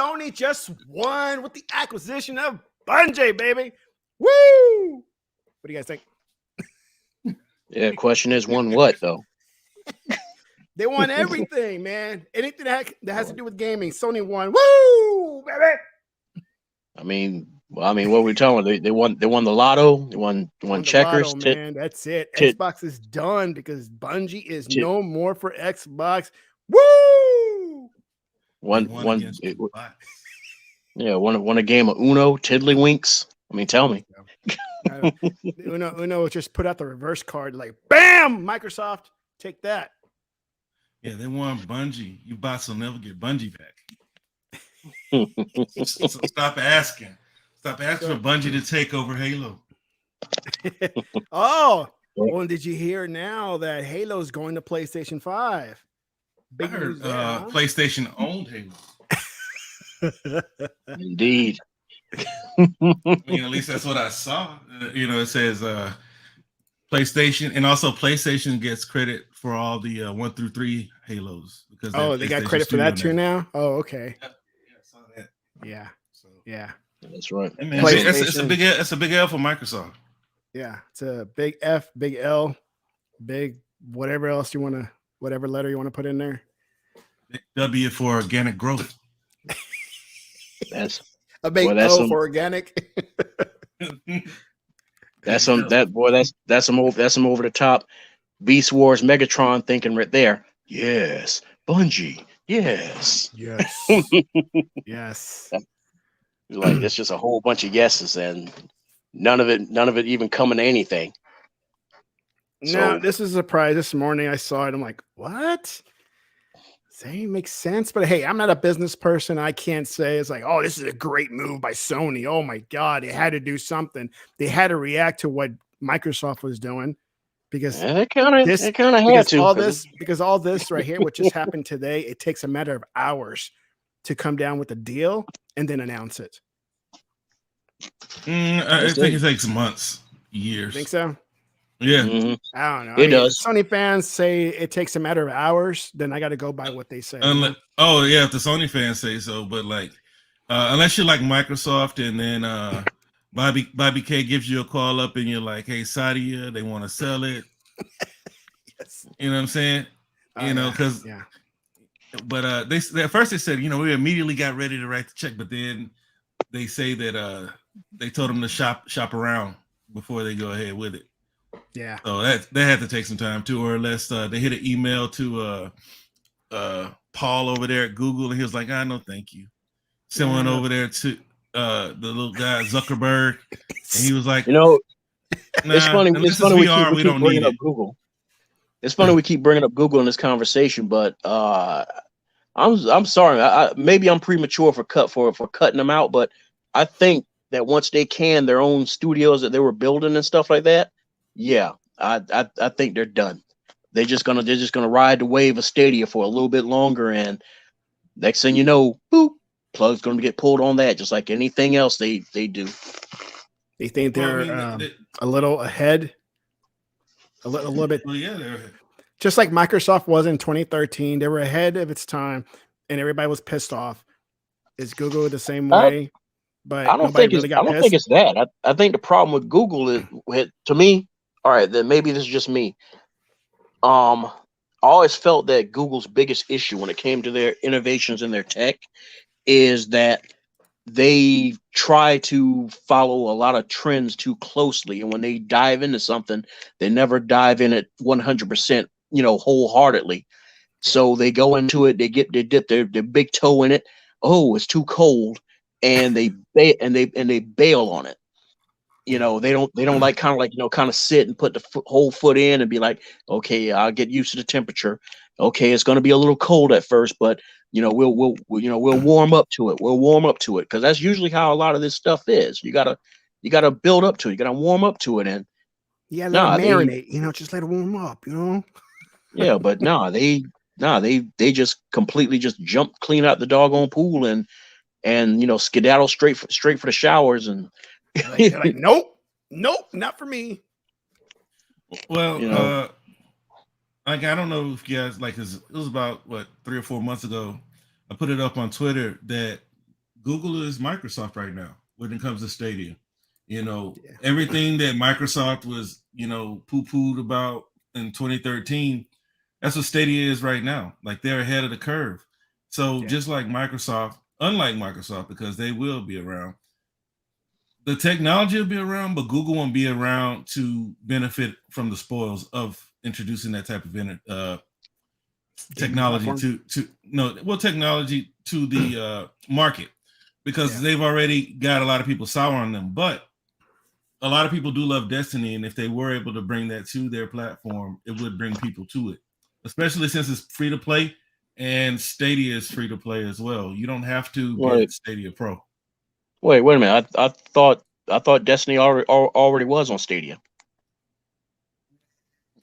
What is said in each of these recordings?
Sony just won with the acquisition of Bungie, baby. Woo! What do you guys think? Yeah, question is, won what though? They won everything, man. Anything that has to do with gaming, Sony won. Woo, baby! I mean, what are we talking about? They won the lotto. They won checkers. Lotto, man. That's it. Xbox is done because Bungie is no more for Xbox. Woo! Won a game of Uno, Tiddlywinks. I mean, tell me. Uno just put out the reverse card, like bam, Microsoft, take that. Yeah, they won Bungie. You bots will never get Bungie back. So stop asking. Stop asking for Bungie to take over Halo. Oh, well, did you hear now that Halo's going to PlayStation 5? I heard PlayStation owned Halo. Indeed. I mean, at least that's what I saw. It says PlayStation, and also PlayStation gets credit for all the 1 through 3 Halos because they got credit for that too now. Oh, okay. Yeah, I saw that. Yeah. So yeah, that's right. I mean, it's a big L for Microsoft. Yeah, it's a big F, big L, big whatever else you want to, whatever letter you want to put in there. Big W for organic growth. That's a big O for organic. That's some over the top Beast Wars Megatron thinking right there. Yes, Bungie. Yes. Yes. Like it's just a whole bunch of yeses and none of it even coming to anything. No, this is a surprise. This morning I saw it. I'm like, what? Saying makes sense, but hey, I'm not a business person. I can't say it's like, oh, this is a great move by Sony. Oh my God, they had to do something. They had to react to what Microsoft was doing because they kind of had to. Because all this right here, what just happened today, it takes a matter of hours to come down with a deal and then announce it. I think it takes months, years. Think so? Yeah. Mm-hmm. I don't know. It does. Sony fans say it takes a matter of hours, then I got to go by what they say. If the Sony fans say so, but like, unless you're like Microsoft and then Bobby K gives you a call up and you're like, hey, Sadia, they want to sell it. Yes. You know what I'm saying? But they at first they said, we immediately got ready to write the check, but then they say that they told them to shop around before they go ahead with it. Yeah. So that had to take some time too, or unless they hit an email to Paul over there at Google, and he was like, no, thank you. Sent one over there to the little guy Zuckerberg, and he was like, it's funny. It's funny we keep bringing up Google. It's funny we keep bringing up Google in this conversation, but I'm sorry. Maybe I'm premature for cutting them out, but I think that once they can their own studios that they were building and stuff like that, yeah, I think they're done. They're just gonna ride the wave of Stadia for a little bit longer, and next thing you know, boop, plug's gonna get pulled on that, just like anything else they do. They think they're a little ahead, a little bit. Well, yeah, they're ahead. Just like Microsoft was in 2013, they were ahead of its time, and everybody was pissed off. Is Google the same way? But I don't think it's that. I think the problem with Google is, to me, all right, then maybe this is just me. I always felt that Google's biggest issue when it came to their innovations in their tech is that they try to follow a lot of trends too closely, and when they dive into something, they never dive in it 100%, wholeheartedly. So they go into it, they dip their big toe in it. Oh, it's too cold. And they bail on it. They don't like kind of sit and put the whole foot in and be like, okay, I'll get used to the temperature. Okay, it's going to be a little cold at first, but we'll warm up to it. We'll warm up to it because that's usually how a lot of this stuff is. You gotta build up to it. You gotta warm up to it, and let it marinate. Just let it warm up. Yeah, but they just completely just jump clean out the doggone pool and skedaddle straight for the showers, and they're like, nope, not for me. Well, I don't know if you guys it was about 3 or 4 months ago. I put it up on Twitter that Google is Microsoft right now when it comes to Stadia. You know, everything that Microsoft was, you know, poo-pooed about in 2013, that's what Stadia is right now. Like they're ahead of the curve. So just like Microsoft, unlike Microsoft, because they will be around, the technology will be around, but Google won't be around to benefit from the spoils of introducing that type of technology technology to the market, because they've already got a lot of people sour on them. But a lot of people do love Destiny, and if they were able to bring that to their platform, it would bring people to it, especially since it's free to play and Stadia is free to play as well. You don't have to get Stadia Pro. Wait a minute. I thought Destiny already was on Stadia.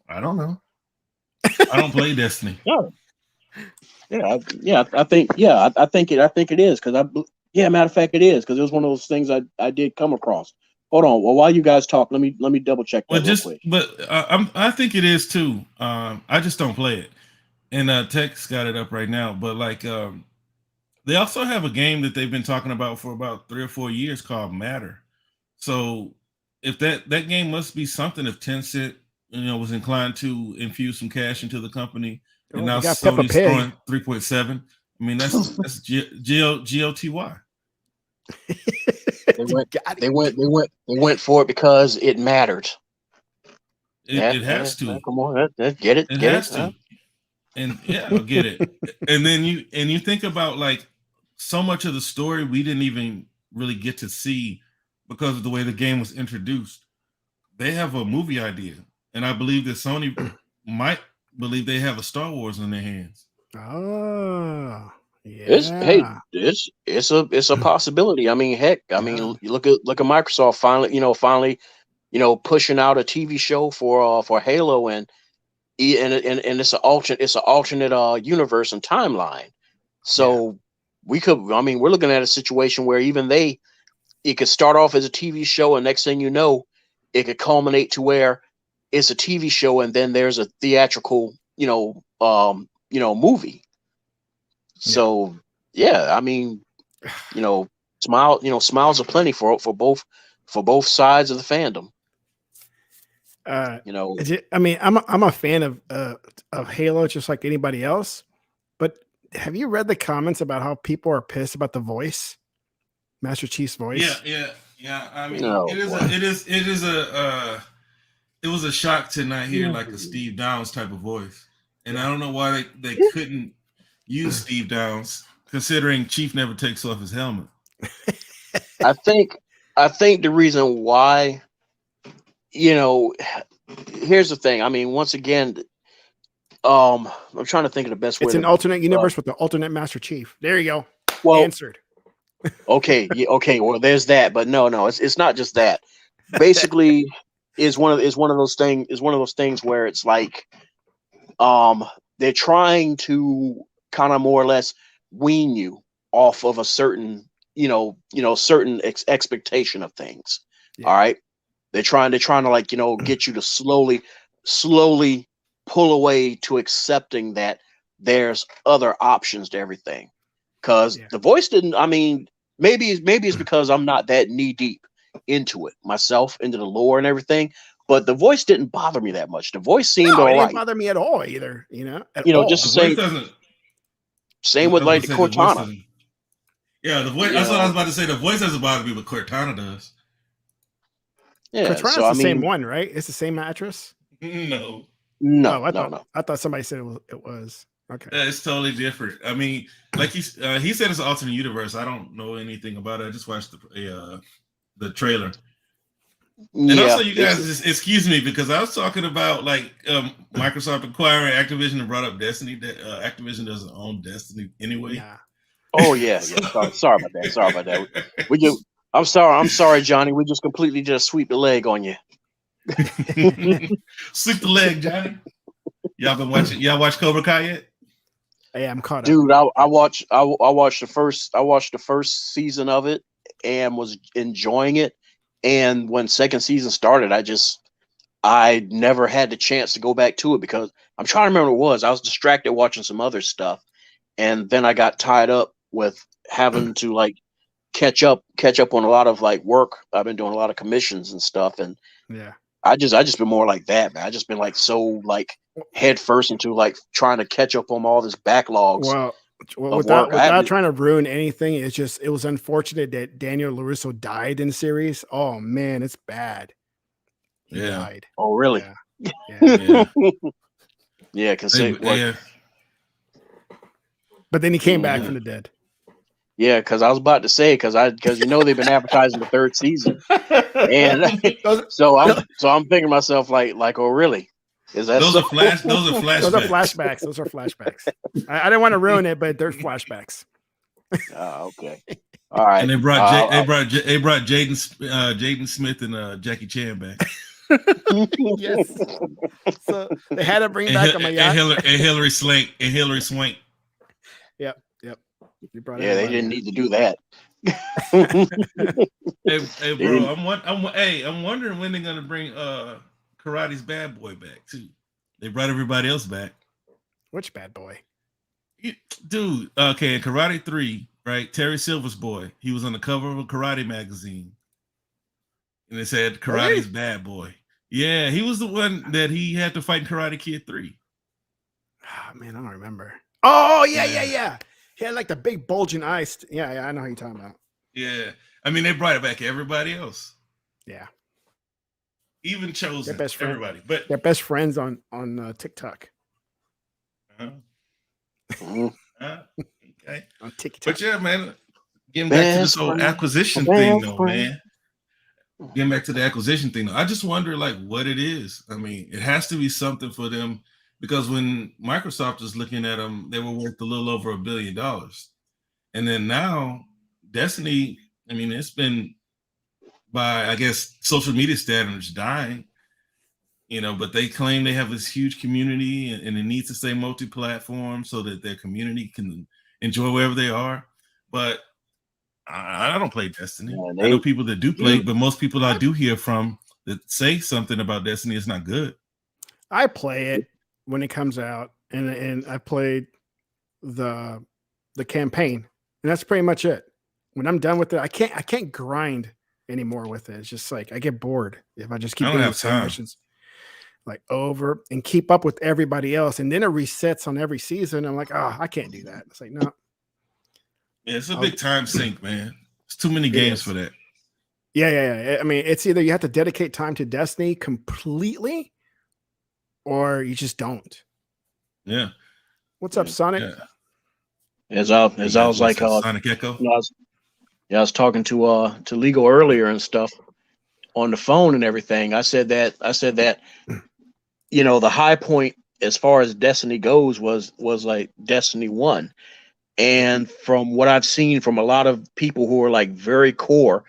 I don't know. I don't play Destiny. I think it is, because matter of fact, it is, because it was one of those things I did come across. Hold on. Well, while you guys talk, let me double check that real quick. But I think it is too. I just don't play it, and Tech's got it up right now. But like, they also have a game that they've been talking about for about 3 or 4 years called Matter. So if that game must be something, if Tencent, you know, was inclined to infuse some cash into the company, and now Sony's throwing 3.7. I mean, that's GOTY. They went for it because it mattered. It has to. Come on, get it. It has to. And I'll get it. And then you think about, like, so much of the story we didn't even really get to see because of the way the game was introduced. They have a movie idea, and I believe that Sony might believe they have a Star Wars in their hands. Oh, yeah. It's a possibility. I mean, heck, I mean, you look at Microsoft finally, pushing out a TV show for Halo, and it's an alternate universe and timeline. So we're looking at a situation where even it could start off as a TV show, and next thing you know, it could culminate to where it's a TV show and then there's a theatrical, movie. So I mean, smiles are plenty for both sides of the fandom. I mean, I'm a fan of Halo just like anybody else, but have you read the comments about how people are pissed about the voice, Master Chief's voice? Yeah. I mean, it was a shock to not hear like a Steve Downs type of voice, and I don't know why they couldn't use Steve Downs, considering Chief never takes off his helmet. I think the reason why, here's the thing. I mean, once again, I'm trying to think of the best way. It's an alternate universe with the alternate Master Chief. There you go. Well, answered. Okay. Well, there's that, but no, it's not just that. Basically, is one of those things where it's like, they're trying to kind of more or less wean you off of a certain, certain expectation of things. Yeah. All right. They're trying to like, get you to slowly pull away to accepting that there's other options to everything. Cause the voice didn't, I mean, maybe it's because I'm not that knee deep into it myself, into the lore and everything, but the voice didn't bother me that much. The voice seemed all right. It didn't bother me at all either, just the same with like the Cortana. The voice, that's what I was about to say. The voice doesn't bother me, but Cortana does. Yeah, Cortana's the same one, right? It's the same actress? No. I thought somebody said it was. Okay. Yeah, it's totally different. I mean, like he said, it's an alternate universe. I don't know anything about it. I just watched the trailer. And also, you guys, just excuse me, because I was talking about like Microsoft acquiring Activision and brought up Destiny. Activision doesn't own Destiny anyway. Nah. Oh yeah. Sorry about that. I'm sorry, Johnny. We just completely sweep the leg on you. Sweep the leg, Johnny. Y'all watch Cobra Kai yet? Yeah, I'm caught up. Dude, I watched the first season of it and was enjoying it. And when second season started, I never had the chance to go back to it because I'm trying to remember what it was. I was distracted watching some other stuff, and then I got tied up with having to like catch up on a lot of like work. I've been doing a lot of commissions and stuff, and Yeah. I just been more like that, man. I just been like so like head first into like trying to catch up on all this backlogs Well, of work. without trying to ruin anything, it was unfortunate that Daniel LaRusso died in the series. Oh man, it's bad. He died. Oh, really? Yeah. Yeah, because But then he came back from the dead. Yeah, because I was about to say because they've been advertising the third season, and so I'm thinking to myself like oh really? Is that those are flashbacks? Those are flashbacks. I didn't want to ruin it, but there's flashbacks. Oh, okay. All right. And they brought Jaden Smith and Jackie Chan back. Yes. So they had to bring back and Hillary Swank. Yep. They didn't need to do that. hey, bro, I'm wondering when they're gonna bring Karate's bad boy back too. They brought everybody else back. Which bad boy? Dude, okay, in Karate 3, right? Terry Silver's boy. He was on the cover of a karate magazine. And it said Karate's bad boy. Yeah, he was the one that he had to fight in Karate Kid 3. Oh man, I don't remember. Oh yeah. He had like the big bulging eyes. Yeah, I know who you're talking about. Yeah. I mean, they brought it back everybody else. Yeah. Even Chosen. Their best friend, everybody. But they're best friends on TikTok. Okay. On TikTok. But yeah, man, getting back to this whole acquisition thing though, man. Getting back to the acquisition thing though, I just wonder like what it is. I mean, it has to be something for them because when Microsoft was looking at them, they were worth a little over $1 billion. And then now Destiny, I mean, it's been by, I guess, social media standards dying, but they claim they have this huge community and it needs to stay multi-platform so that their community can enjoy wherever they are. But I don't play Destiny. I know people that do play, but most people I do hear from that say something about Destiny is not good. I play it when it comes out, and I played the campaign, and that's pretty much it. When I'm done with it, I can't grind anymore with it. It's just like I get bored if I just keep doing the same missions like over and keep up with everybody else, and then it resets on every season. I'm like, I can't do that. It's like no. Yeah, it's a big time sink, man. It's too many games for that. Yeah. I mean, it's either you have to dedicate time to Destiny completely, or you just don't. Yeah. What's up, Sonic? Yeah. As I was like, Sonic Echo. I was talking to Legal earlier and stuff on the phone and everything. I said that the high point as far as Destiny goes was like Destiny 1. And from what I've seen from a lot of people who are like very core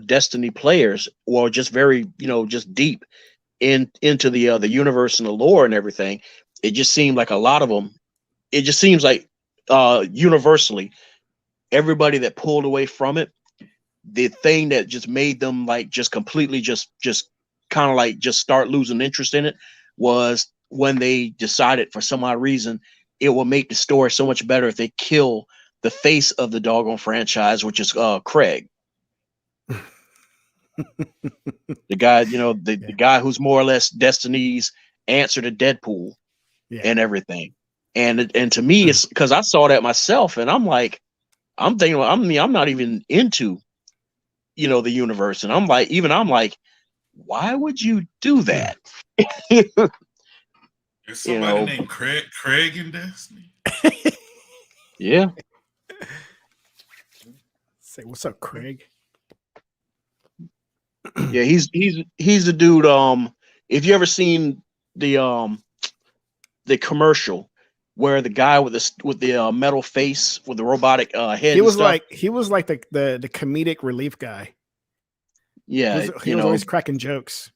Destiny players, or just very, just deep into the universe and the lore and everything, it just seemed like a lot of them. It just seems like universally, everybody that pulled away from it, the thing that just made them like just completely just kind of like just start losing interest in it was when they decided for some odd reason it will make the story so much better if they kill the face of the doggone franchise, which is Craig. The guy, the guy who's more or less Destiny's answer to Deadpool and everything. And to me, it's because I saw that myself, and I'm thinking, I'm not even into, the universe, and I'm like, why would you do that? There's somebody named Craig in Destiny. Yeah. Say what's up, Craig? Yeah, he's the dude. If you ever seen the commercial where the guy with the metal face with the robotic head, he was like the comedic relief guy. Yeah, he was always cracking jokes.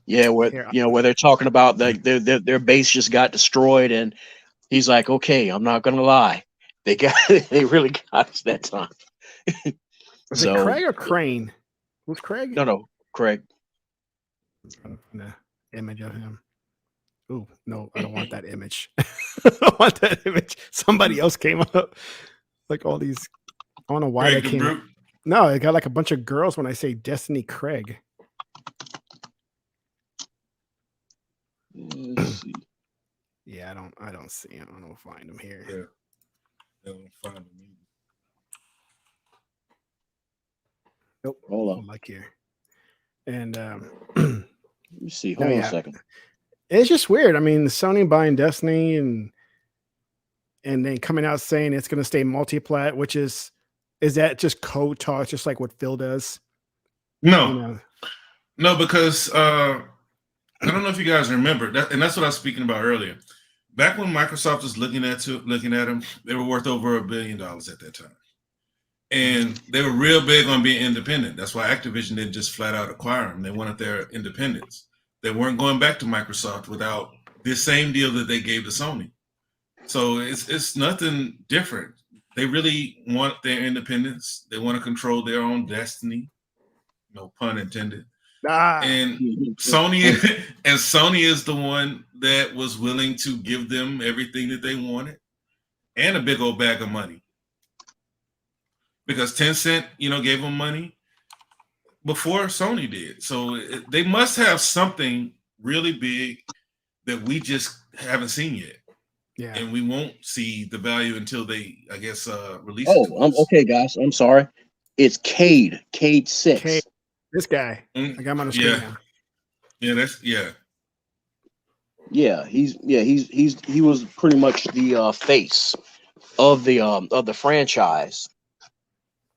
Yeah, where they're talking about their base just got destroyed, and he's like, "Okay, I'm not gonna lie, they really got us that time." Was it Craig or Crane? Was Craig? No, Craig. Nah, image of him. Oh no, I don't want that image. I don't want that image. Somebody else came up, like all these I don't know why Craig that the came. Brute. No, it got like a bunch of girls when I say Destiny Craig. Let's see. Yeah, I don't see him. I don't find him here. Yeah. I don't find him either. Nope. Hold on. Like here. And Let me see. Hold on a second. It's just weird. I mean, Sony buying Destiny and then coming out saying it's going to stay multi-plat, which is that just code talk, just like what Phil does? No, You know? no, because I don't know if you guys remember that, and that's what I was speaking about earlier. Back when Microsoft was looking at them, they were worth over $1 billion at that time, and they were real big on being independent. That's why Activision didn't just flat out acquire them. They wanted their independence. They weren't going back to Microsoft without this same deal that they gave to Sony. So it's nothing different. They really want their independence. They want to control their own destiny. No pun intended. And Sony is the one that was willing to give them everything that they wanted and a big old bag of money. Because Tencent, gave them money before Sony did. So they must have something really big that we just haven't seen yet. Yeah. And we won't see the value until they, I guess, release it. Oh, okay, guys. I'm sorry. It's Cade 6. Cade, this guy. I got him on the screen now. Yeah, Yeah, he was pretty much the face of the franchise.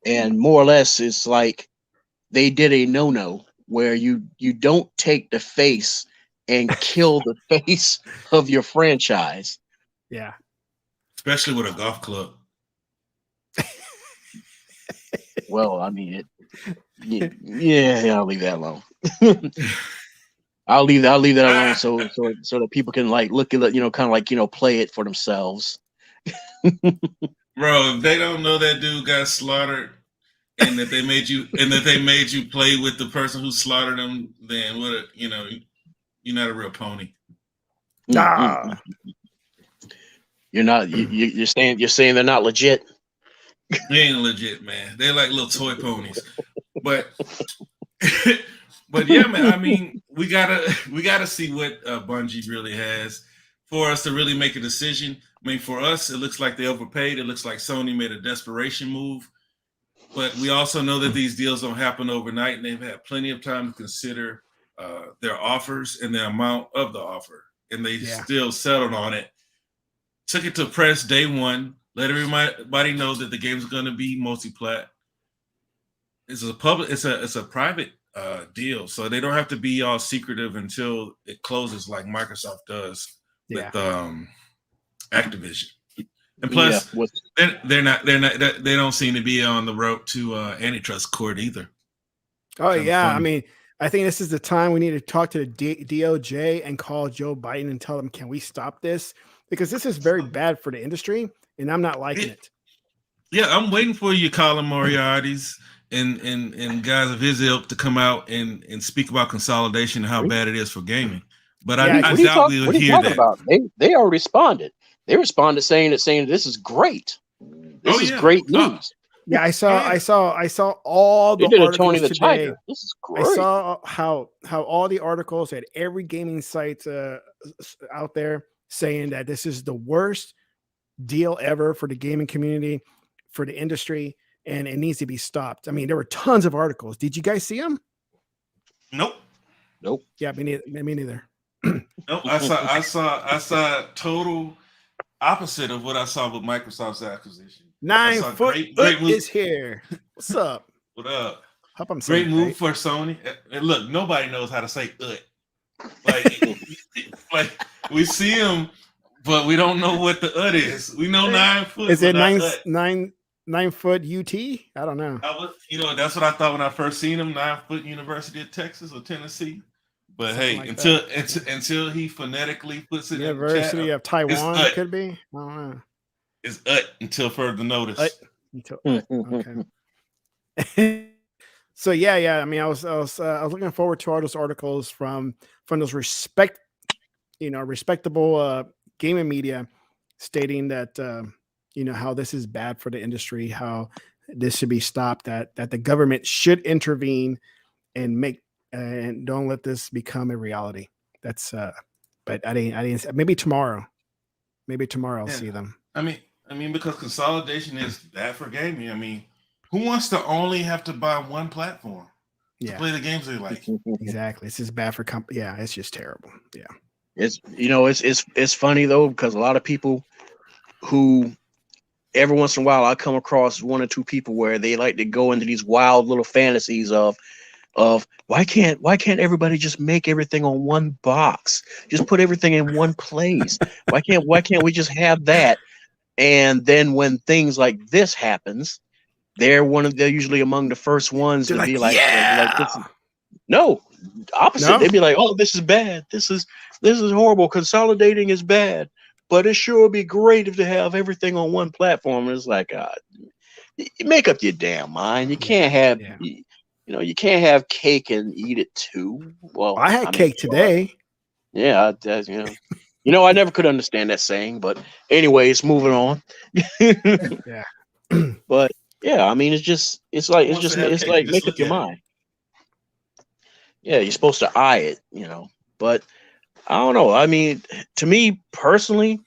And more or less it's like they did a no-no where you don't take the face and kill the face of your franchise. Yeah. Especially with a golf club. Well, I mean, I'll leave that alone. I'll leave that alone so that people can look at it, kind of play it for themselves. Bro, if they don't know that dude got slaughtered and that they made you play with the person who slaughtered him, then you're not a real pony. Nah. You're not. You're saying they're not legit. They ain't legit, man. They're like little toy ponies. But yeah, man. I mean, we gotta see what Bungie really has for us to really make a decision. I mean, for us, it looks like they overpaid. It looks like Sony made a desperation move. But we also know that these deals don't happen overnight, and they've had plenty of time to consider their offers and the amount of the offer, and they still settled on it. Took it to press day one. Let everybody know that the game's going to be multi-plat. It's a private deal, so they don't have to be all secretive until it closes, like Microsoft does with Activision. And plus, they don't seem to be on the road to antitrust court either. Oh yeah, funny. I mean, I think this is the time we need to talk to the DOJ and call Joe Biden and tell them, can we stop this? Because this is very bad for the industry, and I'm not liking it. Yeah, I'm waiting for you, Colin Moriarty's and guys of his ilk to come out and speak about consolidation and how bad it is for gaming. But I doubt we will hear that. About? They already responded. They responded saying this is great. This is great news. Yeah, I saw all the articles Tony the today. Tiger. This is great. I saw how all the articles at every gaming site out there saying that this is the worst deal ever for the gaming community, for the industry, and it needs to be stopped. I mean, there were tons of articles. Did you guys see them? Nope. Yeah, me neither. Nope. I saw total opposite of what I saw with Microsoft's acquisition. 9 foot great is here. What's up? What up? Hope I'm great move for Sony. And look, nobody knows how to say "ut." Like we see them, but we don't know what the "ut" is. We know 9 foot. Is it 9 foot UT? I don't know. That's what I thought when I first seen him. 9 foot University of Texas or Tennessee. But something until he phonetically puts it University in the chat, of Taiwan, it could be. I don't know. It's until further notice. Okay. So yeah. I mean, I was looking forward to all those articles from those respectable gaming media stating that how this is bad for the industry, how this should be stopped. That the government should intervene and make and don't let this become a reality. That's but I didn't. Maybe tomorrow. Maybe tomorrow I'll see them. I mean, because consolidation is bad for gaming. I mean, who wants to only have to buy one platform to play the games they like? Exactly. This is bad for Yeah, it's just terrible. Yeah. It's funny though, because a lot of people who every once in a while I come across one or two people where they like to go into these wild little fantasies of why can't everybody just make everything on one box? Just put everything in one place. Why can't we just have that? And then when things like this happens, they're usually among the first ones to be like, no, opposite. No? They'd be like, oh, this is bad. This is horrible. Consolidating is bad, but it sure would be great if they have everything on one platform. And it's like, you make up your damn mind. You can't have, you can't have cake and eat it too. Well, I had cake today. Yeah, I never could understand that saying, but anyways, moving on. Yeah. But yeah, I mean, it's like make up your mind. Yeah, you're supposed to eye it, but I don't know. I mean, to me personally,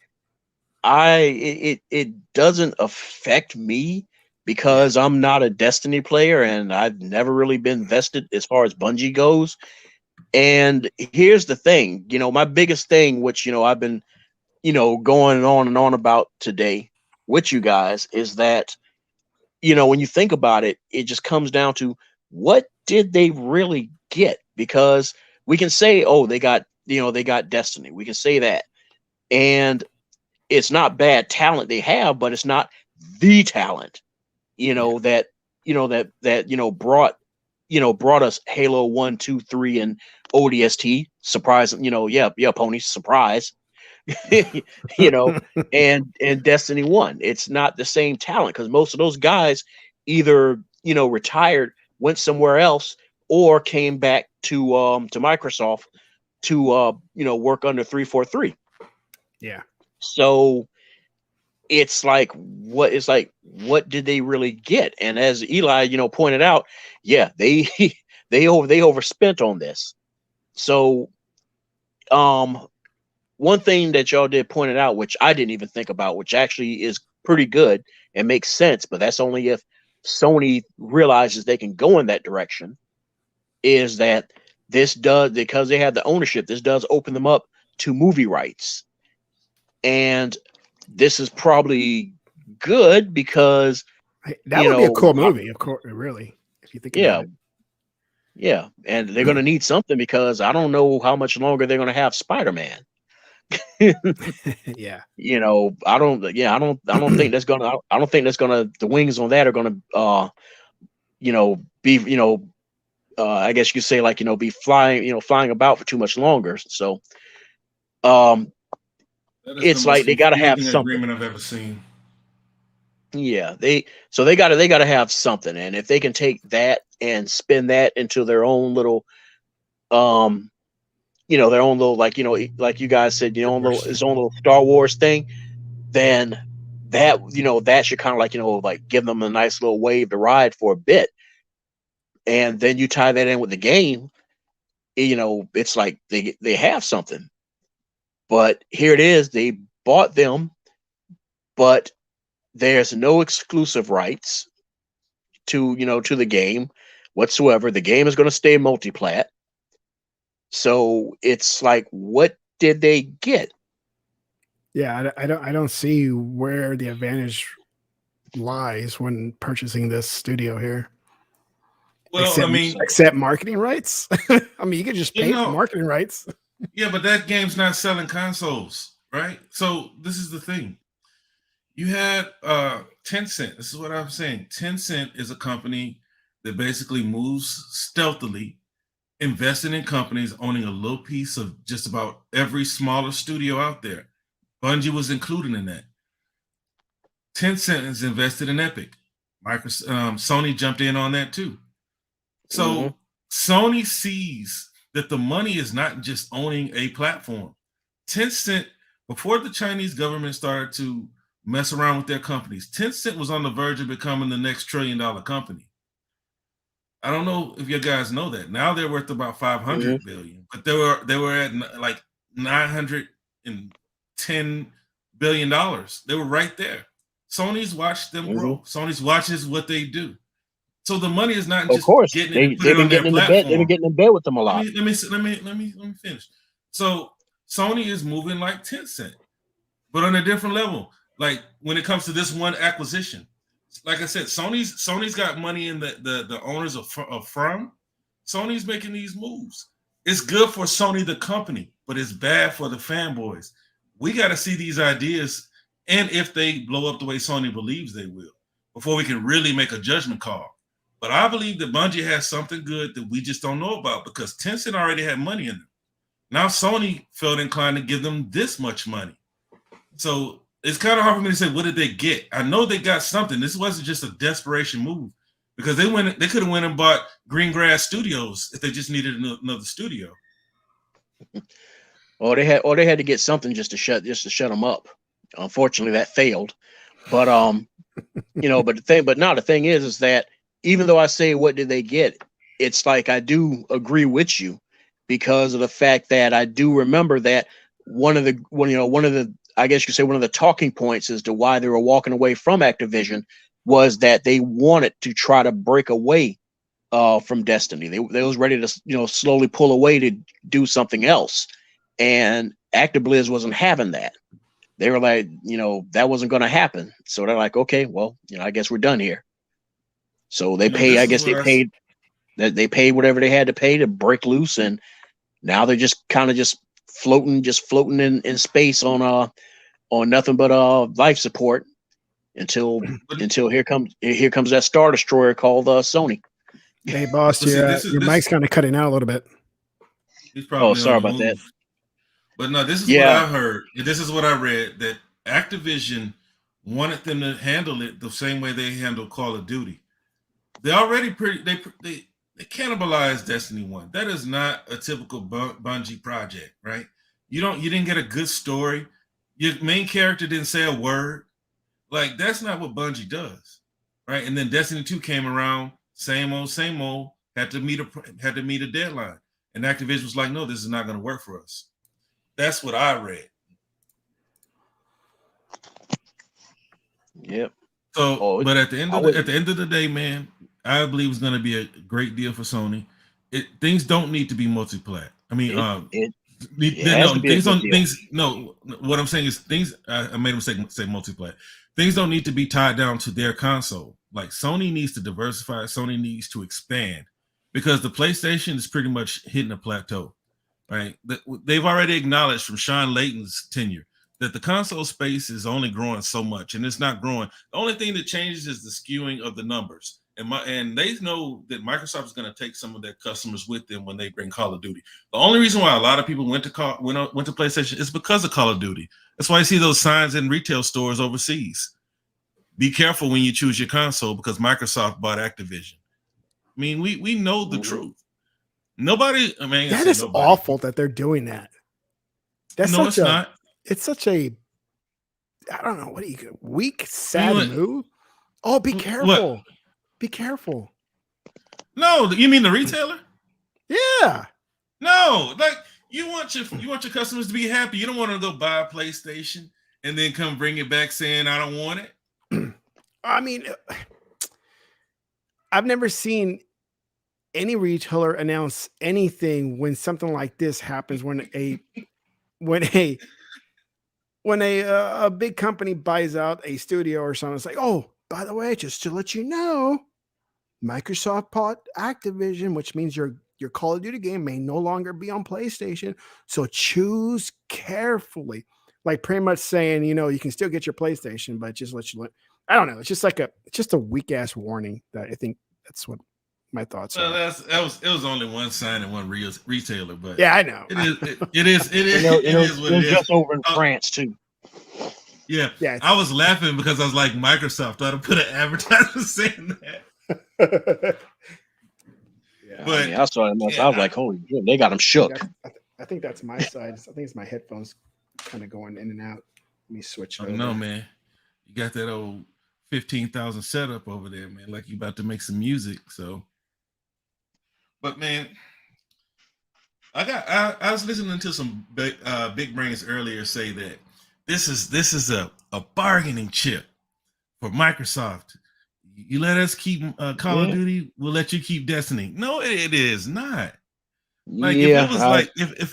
it doesn't affect me because I'm not a Destiny player and I've never really been vested as far as Bungie goes. And here's the thing, my biggest thing, which, I've been, going on and on about today with you guys is that, when you think about it, it just comes down to what did they really get? Because we can say, oh, they got Destiny. We can say that. And it's not bad talent they have, but it's not the talent, that brought us Halo 1, 2, 3, and ODST. Surprise, Pony, surprise. and Destiny 1. It's not the same talent because most of those guys either, retired, went somewhere else, or came back to Microsoft to work under 343. Yeah. So it's like what did they really get? And as Eli, pointed out, they overspent on this. So one thing that y'all did pointed out, which I didn't even think about, which actually is pretty good and makes sense, but that's only if Sony realizes they can go in that direction, is that this does, because they have the ownership, this does open them up to movie rights. And this is probably good because that would be a cool movie, of course, really, if you think about it. Yeah, and they're going to need something because I don't know how much longer they're going to have Spider-Man. Yeah. I don't think that's gonna. I don't think that's gonna. The wings on that are gonna, be, I guess you could say like, be flying about for too much longer. So, it's like they got to have something. Agreement I've ever seen. Yeah, they got to have something, and if they can take that and spin that into their own little, their own little, like you guys said, his own little Star Wars thing, then that that should kind of like give them a nice little wave to ride for a bit, and then you tie that in with the game, it's like they have something. But here it is, they bought them, but there's no exclusive rights to the game whatsoever. The game is going to stay multi-plat. So it's like, what did they get? Yeah, I don't see where the advantage lies when purchasing this studio here. Well, except marketing rights. I mean, you could just pay for marketing rights. Yeah, but that game's not selling consoles, right? So this is the thing. You had Tencent. This is what I'm saying. Tencent is a company that basically moves stealthily, investing in companies, owning a little piece of just about every smaller studio out there. Bungie was included in that. Tencent is invested in Epic. Sony jumped in on that too. So Sony sees that the money is not just owning a platform. Tencent, before the Chinese government started to mess around with their companies. Tencent was on the verge of becoming the next $1 trillion company. I don't know if you guys know that. Now they're worth about 500 billion, but they were at like 910 billion dollars. They were right there. Sony's watched them grow. Sony's watches what they do. So the money is not just getting it and put it on their platform. They've been getting in bed with them a lot. Let me finish. So Sony is moving like Tencent, but on a different level. Like when it comes to this one acquisition, like I said, Sony's got money in the owners of firm. Sony's making these moves. It's good for Sony the company, but it's bad for the fanboys. We got to see these ideas, and if they blow up the way Sony believes they will, before we can really make a judgment call. But I believe that Bungie has something good that we just don't know about because Tencent already had money in them. Now Sony felt inclined to give them this much money. So it's kind of hard for me to say, what did they get? I know they got something. This wasn't just a desperation move because they could have went and bought Greengrass Studios if they just needed another studio. Or they had to get something just to shut them up. Unfortunately, that failed. But the thing is that even though I say what did they get, it's like I do agree with you because of the fact that I do remember that one of the I guess you could say one of the talking points as to why they were walking away from Activision was that they wanted to try to break away from Destiny. They was ready to slowly pull away to do something else, and ActiBliz wasn't having that. They were like, that wasn't going to happen. So they're like, okay, well, I guess we're done here. So they paid. I guess they paid. They paid whatever they had to pay to break loose, and now they're just kind of floating in space on nothing but life support until here comes that Star Destroyer called Sony. Hey boss, your mic's kind of cutting out a little bit. Sorry about that. But no, this is what I heard. This is what I read, that Activision wanted them to handle it the same way they handle Call of Duty. They already they cannibalized Destiny 1. That is not a typical Bungie project, right? You didn't get a good story. Your main character didn't say a word. Like, that's not what Bungie does, right? And then Destiny 2 came around, same old, had to meet a deadline. And Activision was like, no, this is not going to work for us. That's what I read. Yep. So, but at the end of the day, man, I believe it's going to be a great deal for Sony. Things don't need to be multi-plat. I mean, what I'm saying is things. I made a mistake say multi-plat. Things don't need to be tied down to their console. Like Sony needs to diversify. Sony needs to expand because the PlayStation is pretty much hitting a plateau. Right? They've already acknowledged from Sean Layton's tenure that the console space is only growing so much, and it's not growing. The only thing that changes is the skewing of the numbers. And they know that Microsoft is going to take some of their customers with them when they bring Call of Duty. The only reason why a lot of people went to PlayStation is because of Call of Duty. That's why you see those signs in retail stores overseas. Be careful when you choose your console because Microsoft bought Activision. I mean, we know the truth. Nobody. I mean, that is awful that they're doing that. It's not. It's such a, I don't know, weak, sad move. Oh, be careful. What? Be careful. No, you mean the retailer? Yeah. No, like you want your customers to be happy. You don't want to go buy a PlayStation and then come bring it back saying I don't want it. I mean, I've never seen any retailer announce anything when something like this happens. When a big company buys out a studio or something, it's like, oh, by the way, just to let you know, Microsoft bought Activision, which means your Call of Duty game may no longer be on PlayStation. So choose carefully. Like pretty much saying, you can still get your PlayStation, but just let you. I don't know. It's just a weak ass warning. That I think that's what my thoughts are. It was only one sign and one retailer, but yeah, I know. It is what it is. Just over in France too. Yeah, I was laughing because I was like, Microsoft ought to put an advertisement saying that. But I saw it. I was like, holy shit, they got them shook. I think that's my side. I think it's my headphones kind of going in and out. Let me switch. No, man. You got that old 15,000 setup over there, man. Like you about to make some music. So, but man, I was listening to some big brains earlier say that this is a bargaining chip for Microsoft. You let us keep Call of Duty, we'll let you keep Destiny. No, it is not. Like if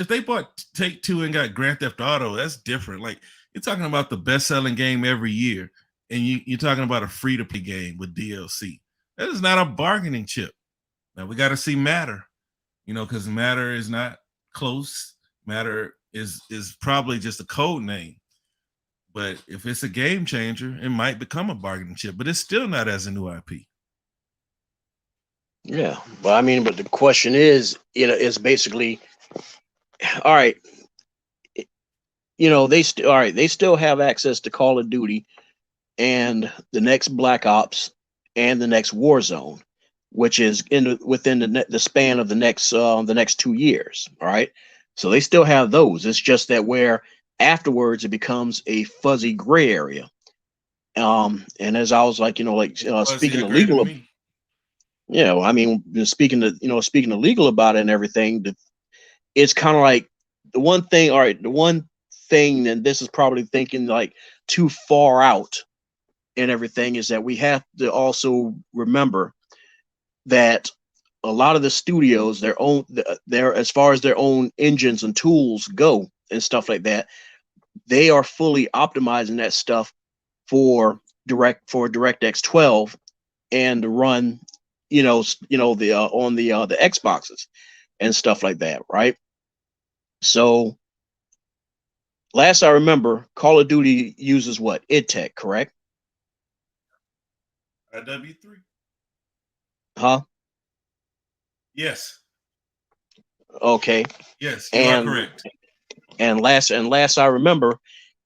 they bought Take-Two and got Grand Theft Auto, that's different. Like you're talking about the best-selling game every year, and you're talking about a free-to-play game with DLC. That is not a bargaining chip. Now we got to see Matter, because Matter is not close. Matter is probably just a code name. But if it's a game changer, it might become a bargaining chip. But it's still not as a new IP. Yeah, but the question is, it's basically, all right. They still have access to Call of Duty and the next Black Ops and the next Warzone, which is within the span of the next 2 years. All right, so they still have those. It's just that where afterwards it becomes a fuzzy gray area. And as I was speaking to legal. Speaking to legal about it and everything, it's kind of like the one thing. All right, the one thing, and this is probably thinking like too far out and everything, is that we have to also remember that a lot of the studios, their as far as their own engines and tools go and stuff like that, they are fully optimizing that stuff for DirectX 12 and to run. On the Xboxes and stuff like that, right? So last I remember, Call of Duty uses what? id-Tech, correct? IW3. Huh? Yes. Okay. Yes, you are correct. And last I remember,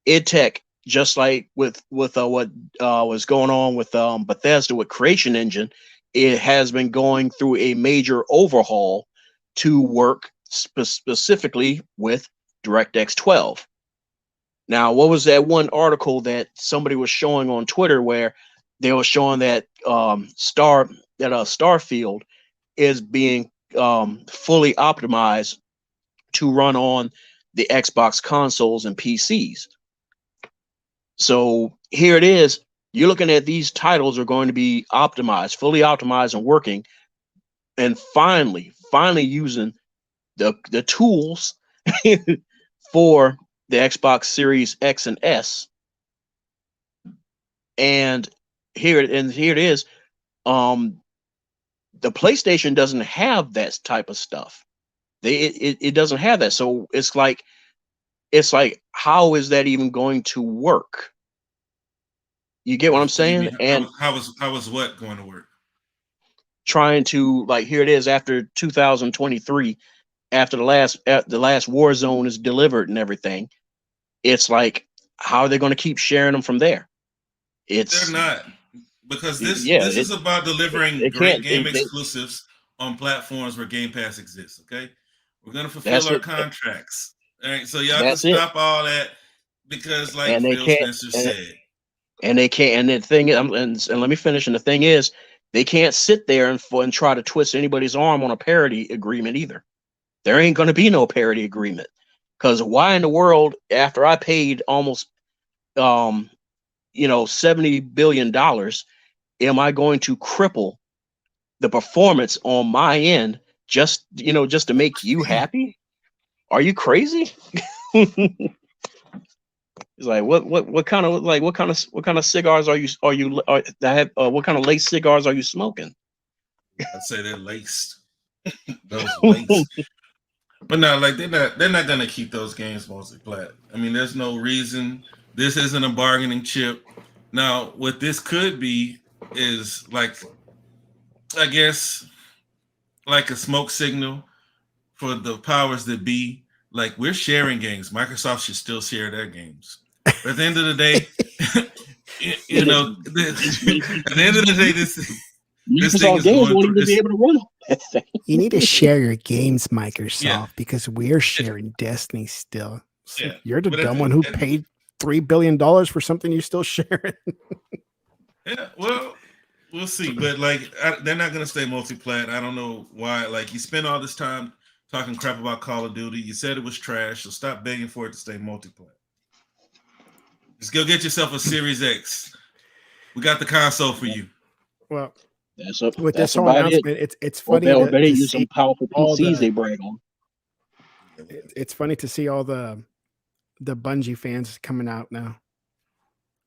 id-Tech, just like with what was going on with Bethesda with Creation Engine, it has been going through a major overhaul to work specifically with DirectX 12. Now, what was that one article that somebody was showing on Twitter where they were showing that Starfield is being fully optimized to run on the Xbox consoles and PCs? So here it is. You're looking at these titles are going to be optimized, fully optimized and working, and finally using the tools for the Xbox Series X and S. And here it is. The PlayStation doesn't have that type of stuff. It doesn't have that. So it's like, how is that even going to work? You get what I'm saying? And how was what going to work? Trying to, like, here it is after 2023, after the last Warzone is delivered and everything. It's like, how are they going to keep sharing them from there? They're not, because this is about delivering great game exclusives on platforms where Game Pass exists. Okay, we're going to fulfill our contracts. All right, so y'all can stop all that, because like Phil Spencer said. And they can't. And the thing is, and let me finish. And the thing is, they can't sit there and try to twist anybody's arm on a parity agreement either. There ain't going to be no parity agreement, because why in the world, after I paid almost, $70 billion, am I going to cripple the performance on my end just to make you happy? Are you crazy? It's like, what kind of cigars what kind of lace cigars are you smoking? I'd say they're laced. Those laced. But no, like they're not gonna keep those games mostly plat. I mean, there's no reason. This isn't a bargaining chip. Now, what this could be is, like, I guess, like a smoke signal for the powers that be. Like, we're sharing games. Microsoft should still share their games. But at the end of the day, at the end of the day, this thing is going won't even be able to run. You need to share your games, Microsoft, because we're sharing Destiny still. So yeah. You're the dumb one who paid $3 billion for something you still share. Yeah, well, we'll see. But like, they're not gonna stay multi-plat. I don't know why. Like, you spend all this time talking crap about Call of Duty. You said it was trash, so stop begging for it to stay multi-plat. Just go get yourself a Series X. We got the console for you. Well, That's with that's this whole about it. announcement, it's funny Or to better use see some powerful all PCs the- they brag on. it's funny to see all the Bungie fans coming out now.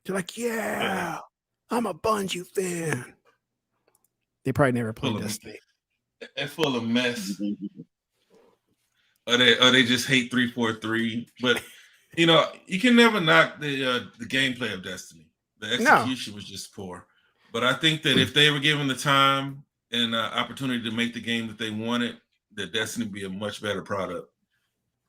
They're like, yeah, I'm a Bungie fan. They probably never played Destiny. They're full of mess. Or they just hate 343. But you know, you can never knock the gameplay of Destiny. The execution was just poor. But I think that if they were given the time and opportunity to make the game that they wanted, that Destiny would be a much better product.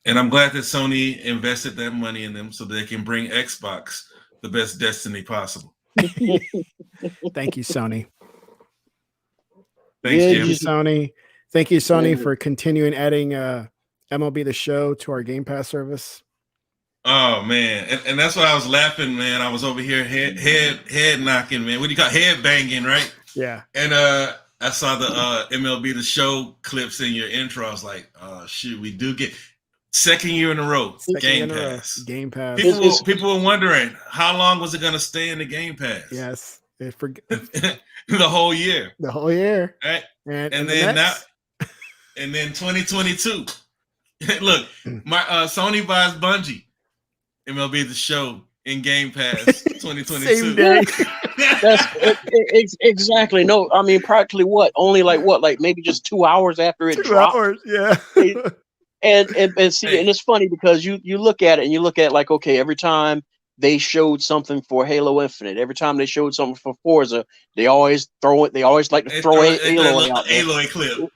And I'm glad that Sony invested that money in them so they can bring Xbox the best Destiny possible. Thank you, Sony. Thanks, Jim. Sony. Thank you, Sony, for continuing adding MLB The Show to our Game Pass service. Oh man, and that's why I was laughing, man. I was over here head knocking, man. What do you call head banging, right? Yeah. And I saw the MLB The Show clips in your intro. I was like, oh shoot, we do get second year in a row Game Pass. Game Pass. People were wondering how long was it going to stay in the Game Pass? Yes, the whole year. The whole year, right? And then now, and then 2022. Look, my Sony buys Bungie. MLB The Show in Game Pass 2022. Same day. That's exactly. No, I mean practically what? Only like maybe just 2 hours after it dropped. 2 hours, yeah. and see, and it's funny because you look at it and you look at like, okay, every time they showed something for Halo Infinite, every time they showed something for Forza, they always throw it. They always like to throw Aloy out there. Aloy clip.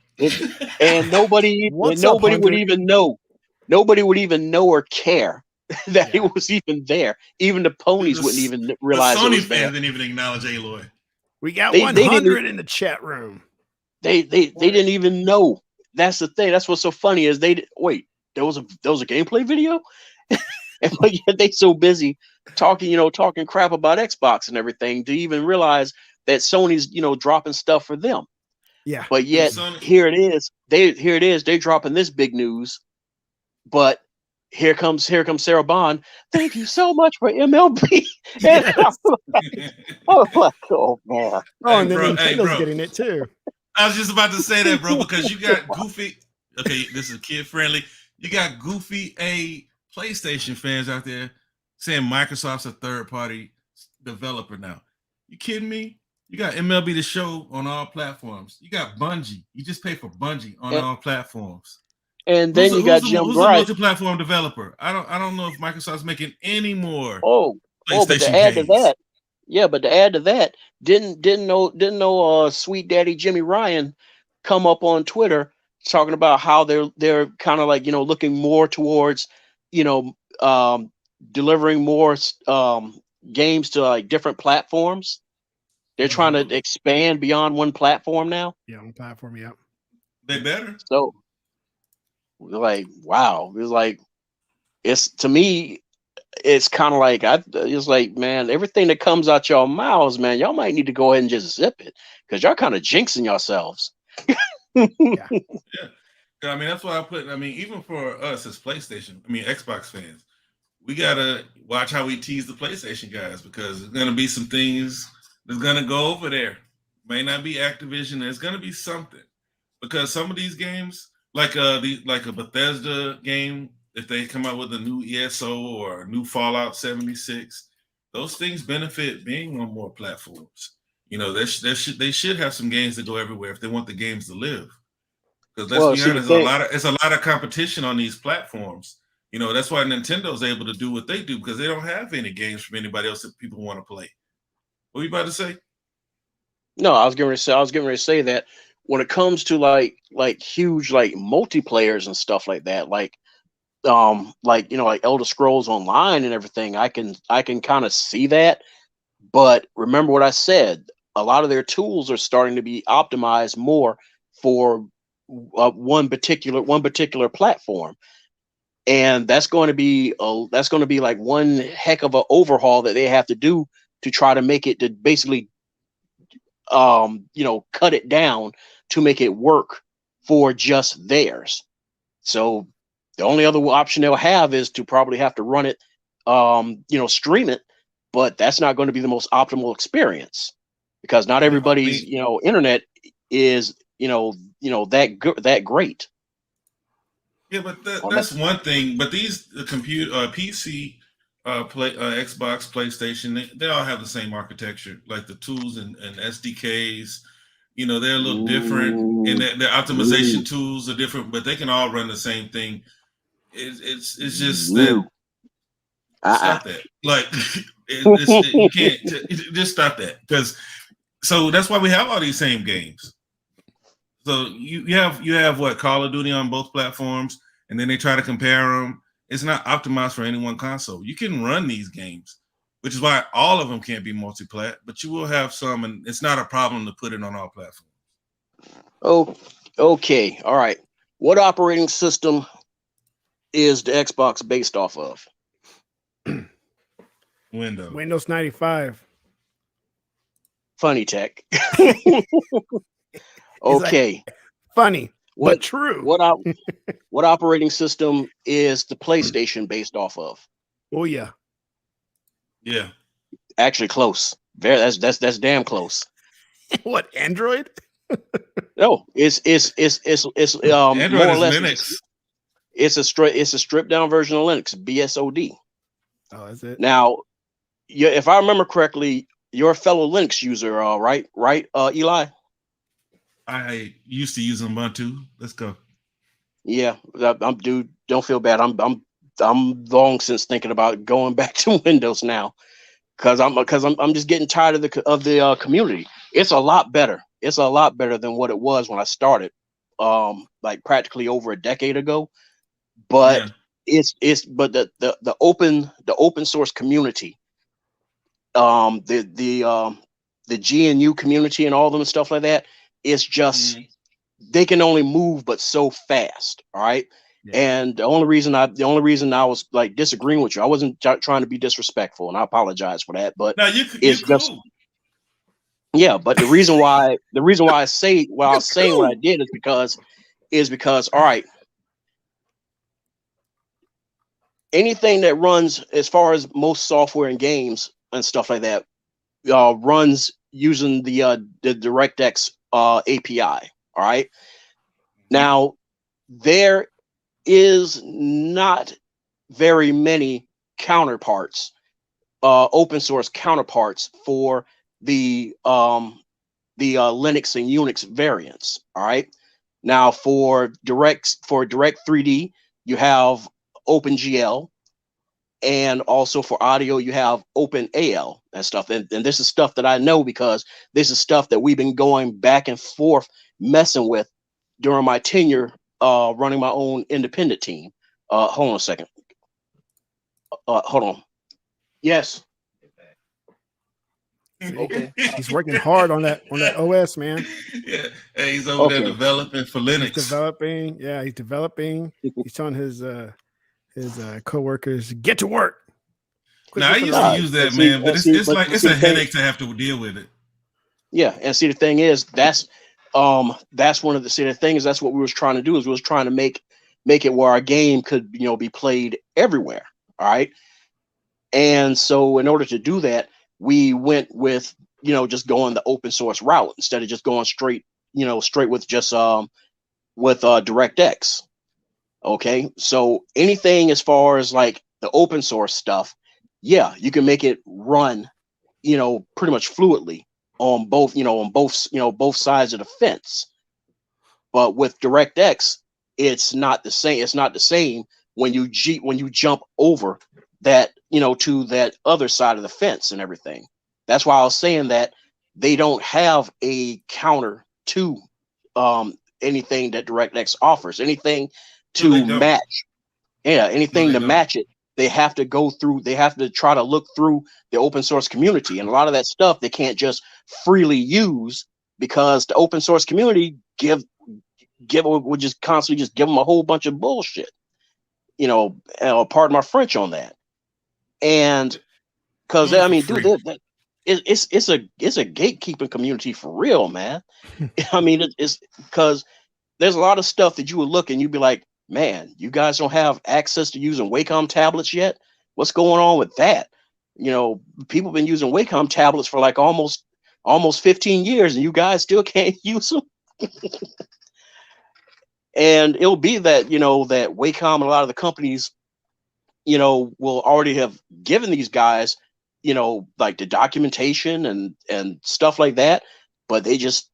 And nobody would even know. Nobody would even know or care that it was even there. Even the ponies wouldn't even realize the Sony it was there. fans didn't even acknowledge Aloy. We got 100 in the chat room. They didn't even know. That's the thing. That's what's so funny is wait, there was a gameplay video, and but yet they so busy talking crap about Xbox and everything to even realize that Sony's dropping stuff for them. Yeah. But yet here it is. They're dropping this big news, but here comes Sarah Bond. Thank you so much for MLB. Yes. Oh man. Oh, and then Nintendo's getting it too. I was just about to say that, bro, because you got goofy. Okay, this is kid friendly. You got goofy PlayStation fans out there saying Microsoft's a third party developer now. You kidding me? You got MLB The Show on all platforms. You got Bungie. You just pay for Bungie on all platforms. And then you got Jim who's a multi-platform developer? I don't know if Microsoft's making any more. But to add to that, but to add to that, didn't know sweet daddy Jimmy Ryan come up on Twitter talking about how they're kind of like looking more towards delivering more games to like different platforms. They're trying to expand beyond one platform now. Yeah, one platform. Yeah, they better. So, like, wow, it's to me. It's kind of like it's like, man, everything that comes out your mouths, man, y'all might need to go ahead and just zip it because y'all kind of jinxing yourselves. Yeah. I mean, that's why I put. I mean, even for us as Xbox fans, we gotta watch how we tease the PlayStation guys because there's gonna be some things that's gonna go over there. May not be Activision. There's gonna be something because some of these games, like a Bethesda game. If they come out with a new ESO or a new Fallout 76, those things benefit being on more platforms. They should have some games that go everywhere if they want the games to live. Because let's be honest, it's a lot of competition on these platforms. That's why Nintendo's able to do what they do because they don't have any games from anybody else that people want to play. What were you about to say? No, I was getting ready to say that when it comes to like huge like multiplayers and stuff like that, like Elder Scrolls Online and everything, I can kind of see that. But remember what I said, a lot of their tools are starting to be optimized more for one particular platform. and that's going to be like one heck of an overhaul that they have to do to try to make it to basically cut it down to make it work for just theirs. So the only other option they'll have is to probably have to run it, stream it, but that's not going to be the most optimal experience because not everybody's internet is that great. Yeah, but that's one thing. But these computer PC, Xbox, PlayStation, they all have the same architecture, like the tools and SDKs. They're a little different, and their optimization tools are different, but they can all run the same thing. It's just that. Stop that! Like you can't just stop that because. So that's why we have all these same games. So you have what, Call of Duty on both platforms, and then they try to compare them. It's not optimized for any one console. You can run these games, which is why all of them can't be multi-plat, but you will have some, and it's not a problem to put it on all platforms. Oh, okay, all right. What operating system is the Xbox based off of? Windows 95. Funny tech. Okay. Like, funny, but true. What operating system is the PlayStation based off of? Oh yeah. Yeah. Actually close. That's damn close. What, Android? No, it's Android more or is less Linux. It's a stripped down version of Linux, BSOD. Oh, is it? Now, if I remember correctly, you're a fellow Linux user, right, Eli? I used to use Ubuntu. Let's go. Yeah, dude. Don't feel bad. I'm long since thinking about going back to Windows now, because I'm just getting tired of the community. It's a lot better. It's a lot better than what it was when I started, like practically over a decade ago. But but the open source community, the GNU community and all of them and stuff like that, it's just they can only move but so fast. All right. Yeah. And the only reason I was like disagreeing with you, I wasn't trying to be disrespectful, and I apologize for that. But it's just cool. Yeah. But the reason why I say what I was saying what I did is because all right, anything that runs, as far as most software and games and stuff like that, runs using the DirectX API. All right. Now, there is not very many counterparts, open source counterparts for the Linux and Unix variants. All right. Now, for Direct 3D, you have OpenGL, and also for audio, you have OpenAL and stuff. And this is stuff that I know because this is stuff that we've been going back and forth messing with during my tenure running my own independent team. Hold on a second. Hold on. Yes. Okay. He's working hard on that OS, man. Yeah. Hey, he's over there developing for Linux. He's developing. He's telling his co-workers, get to work. Now, I used to use that, man, but it's a headache to have to deal with it. Yeah, and see, the thing is, that's one of the thing is that's what we was trying to do, is we was trying to make it where our game could be played everywhere. All right. And so in order to do that, we went with just going the open source route instead of just going straight with just with DirectX. Okay, so anything as far as like the open source stuff, yeah, you can make it run pretty much fluidly on both both sides of the fence. But with DirectX, it's not the same. It's not the same when you jump over that to that other side of the fence and everything. That's why I was saying that they don't have a counter to anything that DirectX offers. Anything to match, anything to match it, they have to try to look through the open source community, and a lot of that stuff they can't just freely use because the open source community would just constantly just give them a whole bunch of bullshit. pardon my French on that. And because I mean, dude, it's a gatekeeping community for real, man. I mean, it's because there's a lot of stuff that you would look and you'd be like, man, you guys don't have access to using Wacom tablets yet. What's going on with that? People have been using Wacom tablets for like almost 15 years, and you guys still can't use them. And it'll be that, that Wacom and a lot of the companies, will already have given these guys, like the documentation and stuff like that. But they just,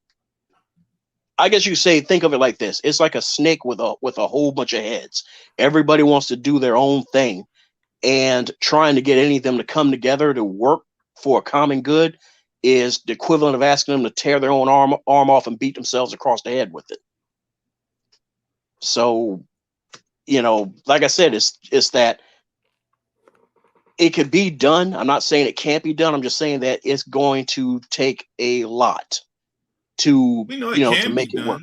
I guess you say, think of it like this. It's like a snake with a whole bunch of heads. Everybody wants to do their own thing, and trying to get any of them to come together to work for a common good is the equivalent of asking them to tear their own arm off and beat themselves across the head with it. So, like I said, it's that it could be done. I'm not saying it can't be done. I'm just saying that it's going to take a lot to, to make it work.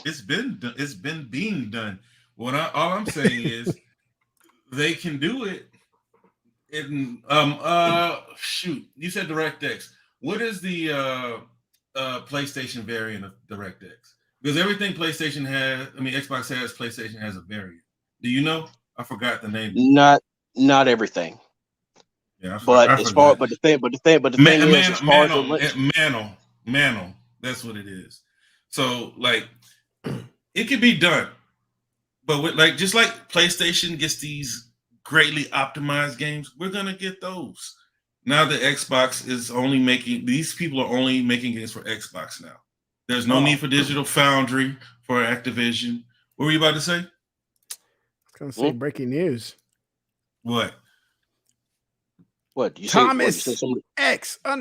It's been being done. All I'm saying is they can do it. Shoot, you said DirectX. What is the PlayStation variant of DirectX? Because everything PlayStation has, Xbox has, PlayStation has a variant. Do you know? I forgot the name. Not everything. Yeah, the thing is, as far as Mantle. That's what it is. So like, it could be done, but with just like PlayStation gets these greatly optimized games, we're gonna get those. Now the Xbox is only making, these people are only making games for Xbox now. There's no need for Digital Foundry for Activision. What were you about to say? I was going to say breaking news. What? What? Thomas X_gamer_kid,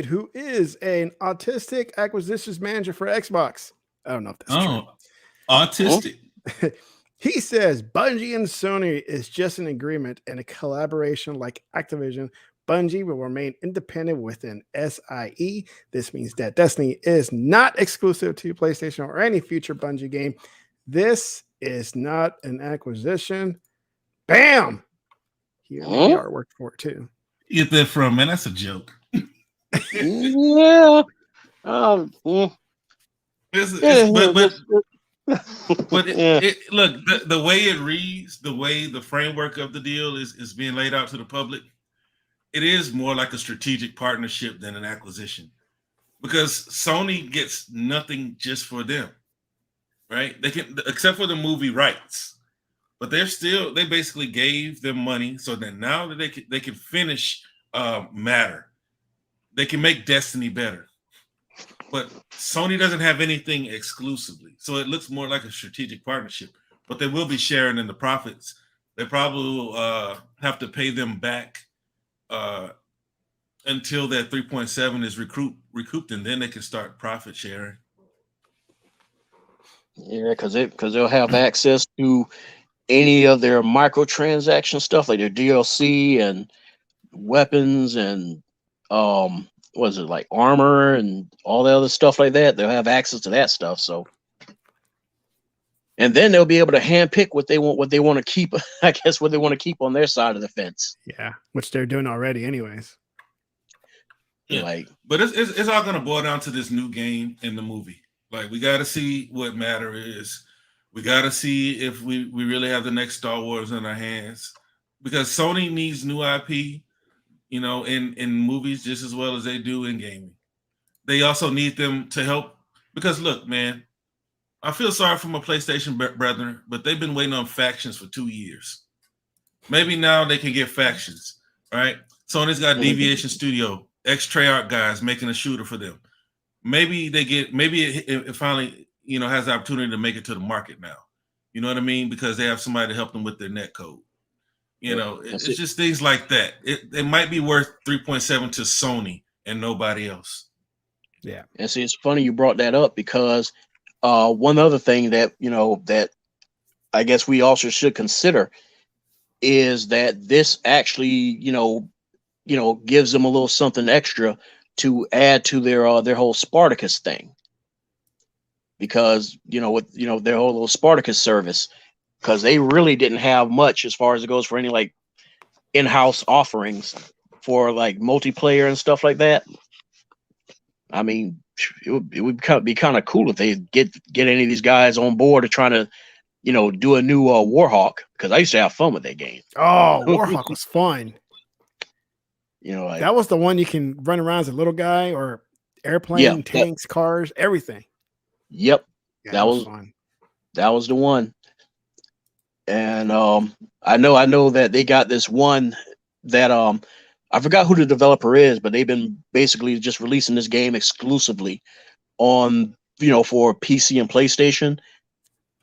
who is an autistic acquisitions manager for Xbox. I don't know if that's true. Autistic. He says Bungie and Sony is just an agreement and a collaboration like Activision. Bungie will remain independent within SIE. This means that Destiny is not exclusive to PlayStation or any future Bungie game. This is not an acquisition. Bam! Here, the artwork for it too. You get that from, man? That's a joke. Yeah. Look, the way it reads, the way the framework of the deal is being laid out to the public, it is more like a strategic partnership than an acquisition, because Sony gets nothing just for them, right? They can, except for the movie rights, but they basically gave them money so that now that they can finish Matter, they can make Destiny better. But Sony doesn't have anything exclusively, so it looks more like a strategic partnership. But they will be sharing in the profits. They probably will have to pay them back until that 3.7 is recouped, and then they can start profit sharing. Yeah, because they'll have access to any of their microtransaction stuff, like their DLC and weapons and what is it, like armor and all the other stuff like that. They'll have access to that stuff. So, and then they'll be able to handpick what they want to keep. I guess what they want to keep on their side of the fence. Yeah, which they're doing already, anyways. Yeah, but it's all going to boil down to this new game in the movie. Like, we got to see what Matter is. We got to see if we really have the next Star Wars in our hands, because Sony needs new IP, in movies just as well as they do in gaming. They also need them to help, because look, man, I feel sorry for my PlayStation brethren, but they've been waiting on factions for 2 years. Maybe now they can get factions, right? Sony's got Deviation Studio, ex-Treyarch guys making a shooter for them. Maybe it finally, has the opportunity to make it to the market now. You know what I mean? Because they have somebody to help them with their net code. It's just things like that. It might be worth 3.7 to Sony and nobody else. Yeah. And see, it's funny you brought that up, because one other thing that, that I guess we also should consider is that this actually, gives them a little something extra to add to their whole Spartacus thing. Because, with, their whole little Spartacus service, because they really didn't have much as far as it goes for any like in-house offerings for like multiplayer and stuff like that. I mean, it would be kind of cool if they get any of these guys on board to trying to, do a new Warhawk, because I used to have fun with that game. Oh, Warhawk was fun. Like, that was the one you can run around as a little guy, or airplane, tanks, cars, everything. Yep, yeah, that was fun. That was the one. And I know that they got this one that I forgot who the developer is, but they've been basically just releasing this game exclusively on for PC and PlayStation.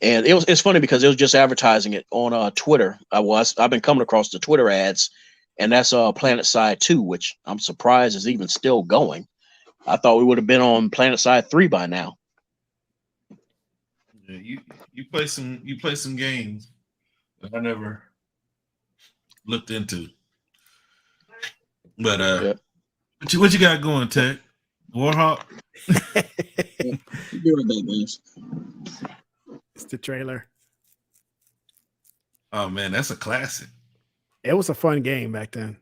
And it's funny because it was just advertising it on Twitter. I've been coming across the Twitter ads, and that's PlanetSide 2, which I'm surprised is even still going. I thought we would have been on PlanetSide 3 by now. Yeah, you play some games that I never looked into. But yeah. what you got going, Tech? Warhawk? It's the trailer. Oh man, that's a classic. It was a fun game back then.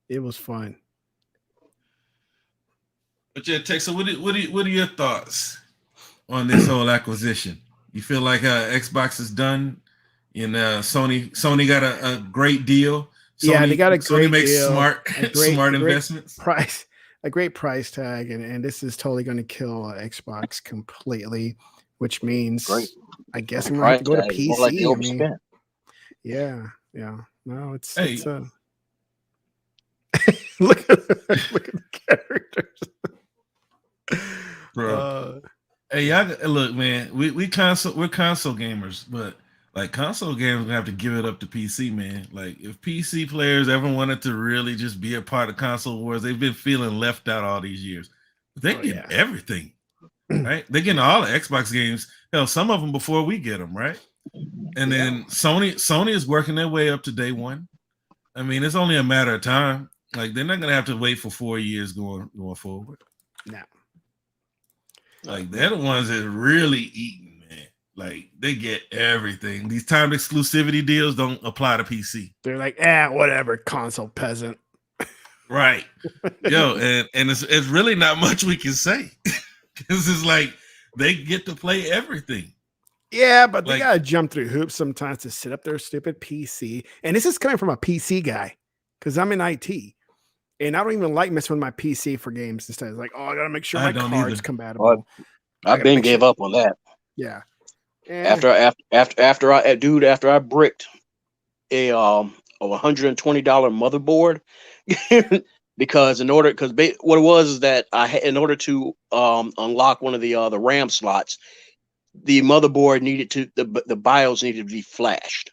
It was fun. But yeah, Tech, so what are your thoughts on this whole acquisition? You feel like Xbox is done, and Sony got a great deal? Yeah, they got a Sony great makes deal, smart investments. A great price tag, and this is totally going to kill Xbox completely, which means I guess I'm going to have to go to PC. Like yeah. No, it's look at the characters. Bro. Hey, y'all, look, man, we're console gamers, but like console gamers gonna have to give it up to PC, man. Like if PC players ever wanted to really just be a part of console wars, they've been feeling left out all these years. But they get everything, right? They're getting all the Xbox games. Hell, some of them before we get them, right? And then Sony is working their way up to day one. I mean, it's only a matter of time. Like they're not gonna have to wait for 4 years going forward. No. Like they're the ones that are really eating, man. Like they get everything. These timed exclusivity deals don't apply to PC. They're like, whatever, console peasant. Right. Yo, and it's really not much we can say. This is like they get to play everything. Yeah, but they gotta jump through hoops sometimes to set up their stupid PC. And this is coming from a PC guy, because I'm in IT. And I don't even like messing with my PC for games instead. It's like, I gotta make sure my card's compatible. Well, I've been gave up on that. Yeah. After I bricked a $120 motherboard because what it was is that in order to unlock one of the RAM slots, the motherboard needed the BIOS needed to be flashed.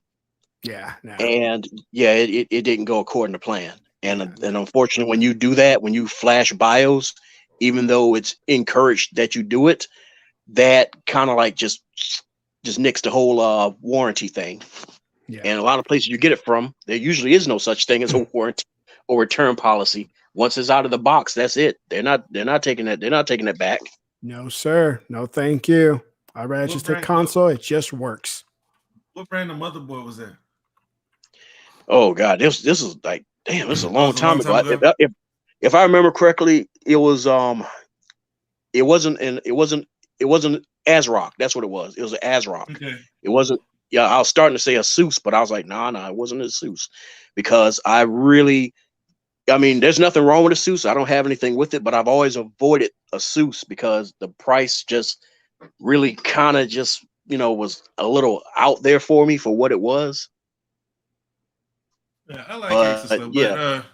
Yeah. No. And it didn't go according to plan. And unfortunately, when you do that, when you flash BIOS, even though it's encouraged that you do it, that kind of like just nicks the whole warranty thing. Yeah. And a lot of places you get it from, there usually is no such thing as a warranty or return policy. Once it's out of the box, that's it. They're not taking it. They're not taking it back. No, sir. No, thank you. I'd rather just take console. It just works. What brand of motherboard was that? Oh God, this is like, damn, this is a long time ago. If I remember correctly, it was it wasn't ASRock. That's what it was. It was an ASRock. Okay. It wasn't. Yeah, I was starting to say ASUS, but I was like, no, it wasn't ASUS, because I mean, there's nothing wrong with ASUS. I don't have anything with it, but I've always avoided ASUS because the price just really kind of just was a little out there for me for what it was. Yeah, I like Asus stuff,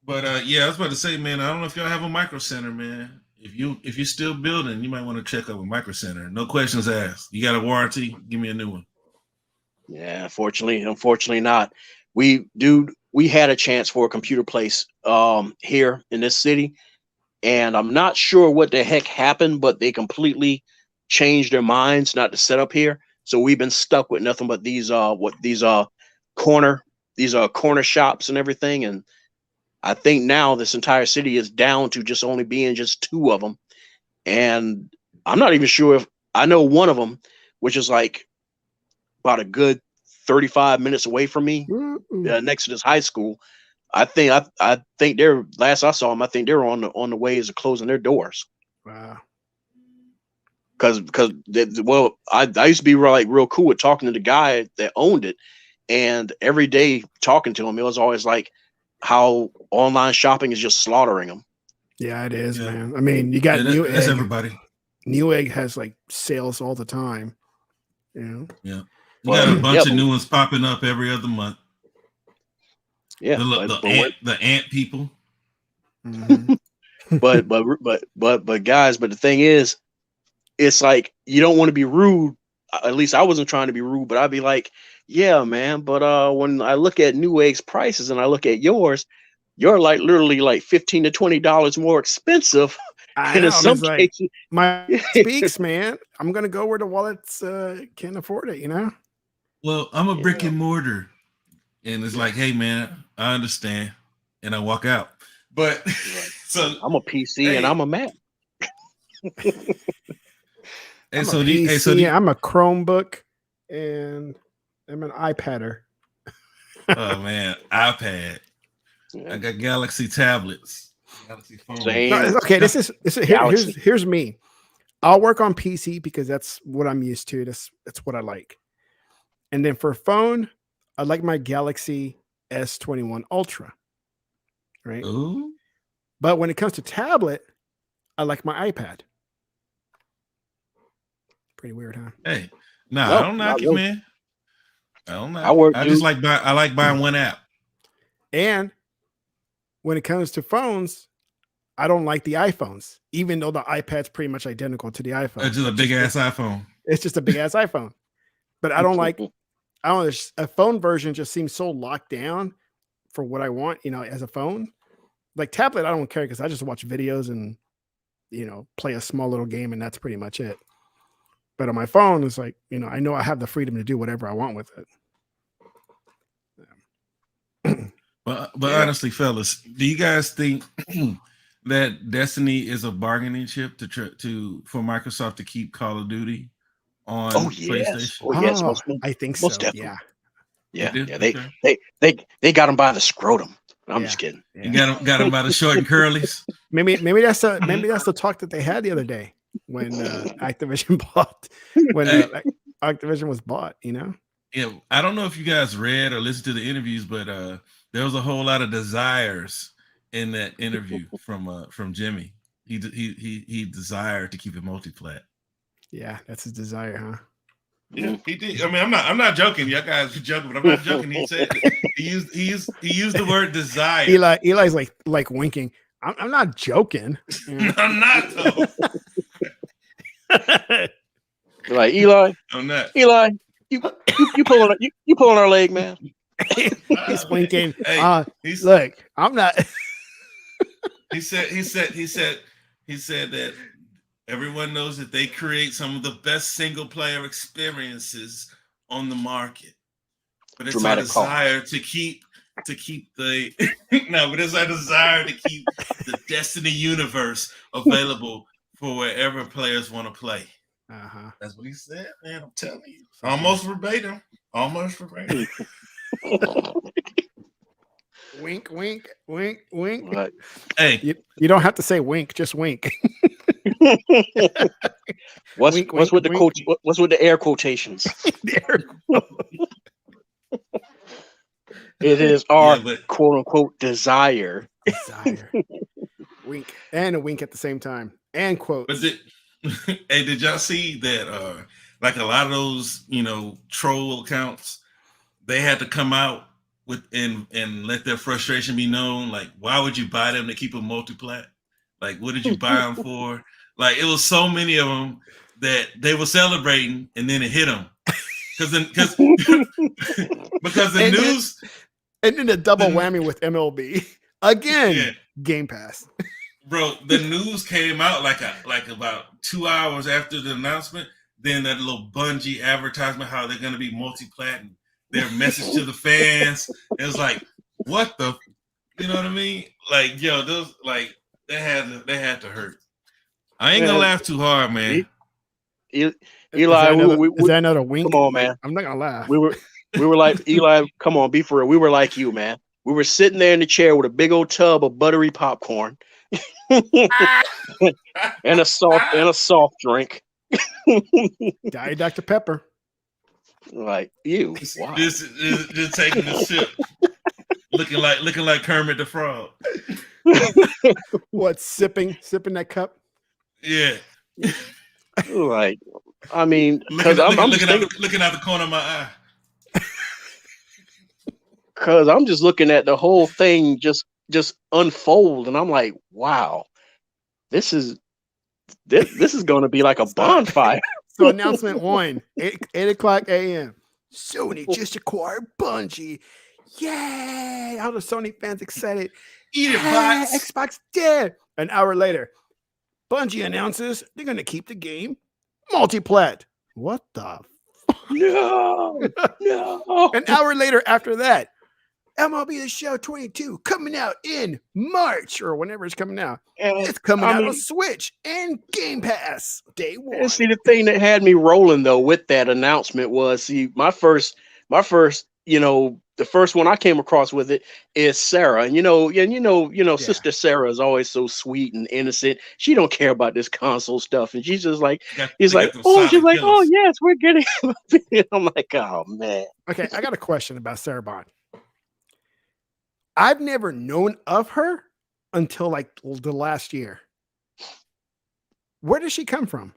but I was about to say, man, I don't know if y'all have a Micro Center, man. If you're still building, you might want to check out a Micro Center. No questions asked. You got a warranty? Give me a new one. Yeah, unfortunately not. We had a chance for a computer place here in this city, and I'm not sure what the heck happened, but they completely changed their minds not to set up here. So we've been stuck with nothing but these corner shops and everything. And I think now this entire city is down to just only being just 2 of them. And I'm not even sure if I know one of them, which is like about a good 35 minutes away from me, next to this high school. I think they're, last I saw them, I think they're on the ways of closing their doors. Wow. Because I used to be real cool with talking to the guy that owned it, and every day talking to him, it was always like how online shopping is just slaughtering them. Yeah, it is, man. I mean, you got that's everybody. Newegg has like sales all the time. You know? Yeah. You got a bunch of new ones popping up every other month. Yeah, the ant people. Mm-hmm. but guys, but the thing is, it's like you don't want to be rude. At least I wasn't trying to be rude, but I'd be like, yeah, man. But when I look at Newegg's prices and I look at yours, you're like literally like $15 to $20 more expensive. I know. In some cases, like, my speaks, man. I'm gonna go where the wallets can't afford it. You know. Well, I'm a brick and mortar, and it's like, hey, man, I understand, and I walk out. But so I'm a PC and I'm a Mac. And I'm a Chromebook and I'm an iPadder. Oh man, iPad. I got Galaxy tablets. Galaxy phones. No, okay, here's me. I'll work on PC because that's what I'm used to. That's what I like. And then for phone, I like my Galaxy S21 Ultra. Right. Ooh. But when it comes to tablet, I like my iPad. Pretty weird, huh? Hey, I don't knock it, man. I don't know. I just like buying one app. And when it comes to phones, I don't like the iPhones, even though the iPad's pretty much identical to the iPhone. It's just a big ass iPhone. It's just a big ass iPhone. But I don't like. A phone version just seems so locked down for what I want, as a phone. Like tablet, I don't care because I just watch videos and play a small little game, and that's pretty much it. But on my phone, it's like, I know I have the freedom to do whatever I want with it. But honestly, fellas, do you guys think that Destiny is a bargaining chip for Microsoft to keep Call of Duty on PlayStation? Oh, yes. I think so. Definitely. Yeah. They got them by the scrotum. I'm just kidding. Yeah. You got them by the short and curlies. Maybe that's the talk that they had the other day when Activision Activision was bought. Yeah, I don't know if you guys read or listened to the interviews, but there was a whole lot of desires in that interview from Jimmy. He desired to keep it multi-plat. Yeah, that's his desire, huh? Yeah, he did. I mean, I'm not joking. You guys are joking, but I'm not joking. He said he used the word desire. Eli's like winking. I'm not joking. I'm not though. Like Eli. I'm not. Eli, you pulling our leg, man. He's winking. Hey, look, I'm not. He said that everyone knows that they create some of the best single player experiences on the market, but it's our desire to keep the but it's our desire to keep the Destiny universe available for wherever players want to play. That's what he said, man. I'm telling you, almost verbatim. Wink, wink, wink, wink. Right. Hey, you don't have to say wink, just wink. What's with the air quotations? It is our quote unquote desire. Wink and a wink at the same time. And quote. Hey, did y'all see that like a lot of those, troll accounts, they had to come out with and let their frustration be known? Like, why would you buy them to keep a multi-plat? Like, what did you buy them for? Like, it was so many of them that they were celebrating, and then it hit them because the news, and then a double whammy with MLB again. Game Pass, bro. The news came out like about 2 hours after the announcement. Then that little Bungie advertisement, how they're going to be multi-plat, and their message to the fans. It was like, what the, you know what I mean? Like, yo, those like they had to hurt. I ain't gonna laugh too hard, man. Eli, is that another wink? come on, man. I'm not gonna laugh. We were like, Eli, come on, be for real. We were like you, man. We were sitting there in the chair with a big old tub of buttery popcorn and a soft drink. Diet Dr. Pepper. Like you. Wow. This is just taking the sip. looking like Kermit the Frog. What, sipping that cup? Yeah. Like, I mean, because I'm looking out the corner of my eye. Because I'm just looking at the whole thing just unfold, and I'm like, wow, this is going to be like a bonfire. So announcement 1, 8 o'clock a.m. Sony just acquired Bungie. Yay! All the Sony fans excited. Eat it, bots. Xbox dead. An hour later, Bungie announces they're going to keep the game multi-plat. What the? No. An hour later after that, MLB The Show 22 coming out in March or whenever it's coming out. It's coming out on Switch and Game Pass day 1. And see, the thing that had me rolling though with that announcement was, my first, the first one I came across with it is Sarah, and Sister Sarah is always so sweet and innocent. She don't care about this console stuff, and she's just like, oh yes, we're getting. I'm like, oh man. Okay, I got a question about Sarah Bond. I've never known of her until like the last year. Where does she come from?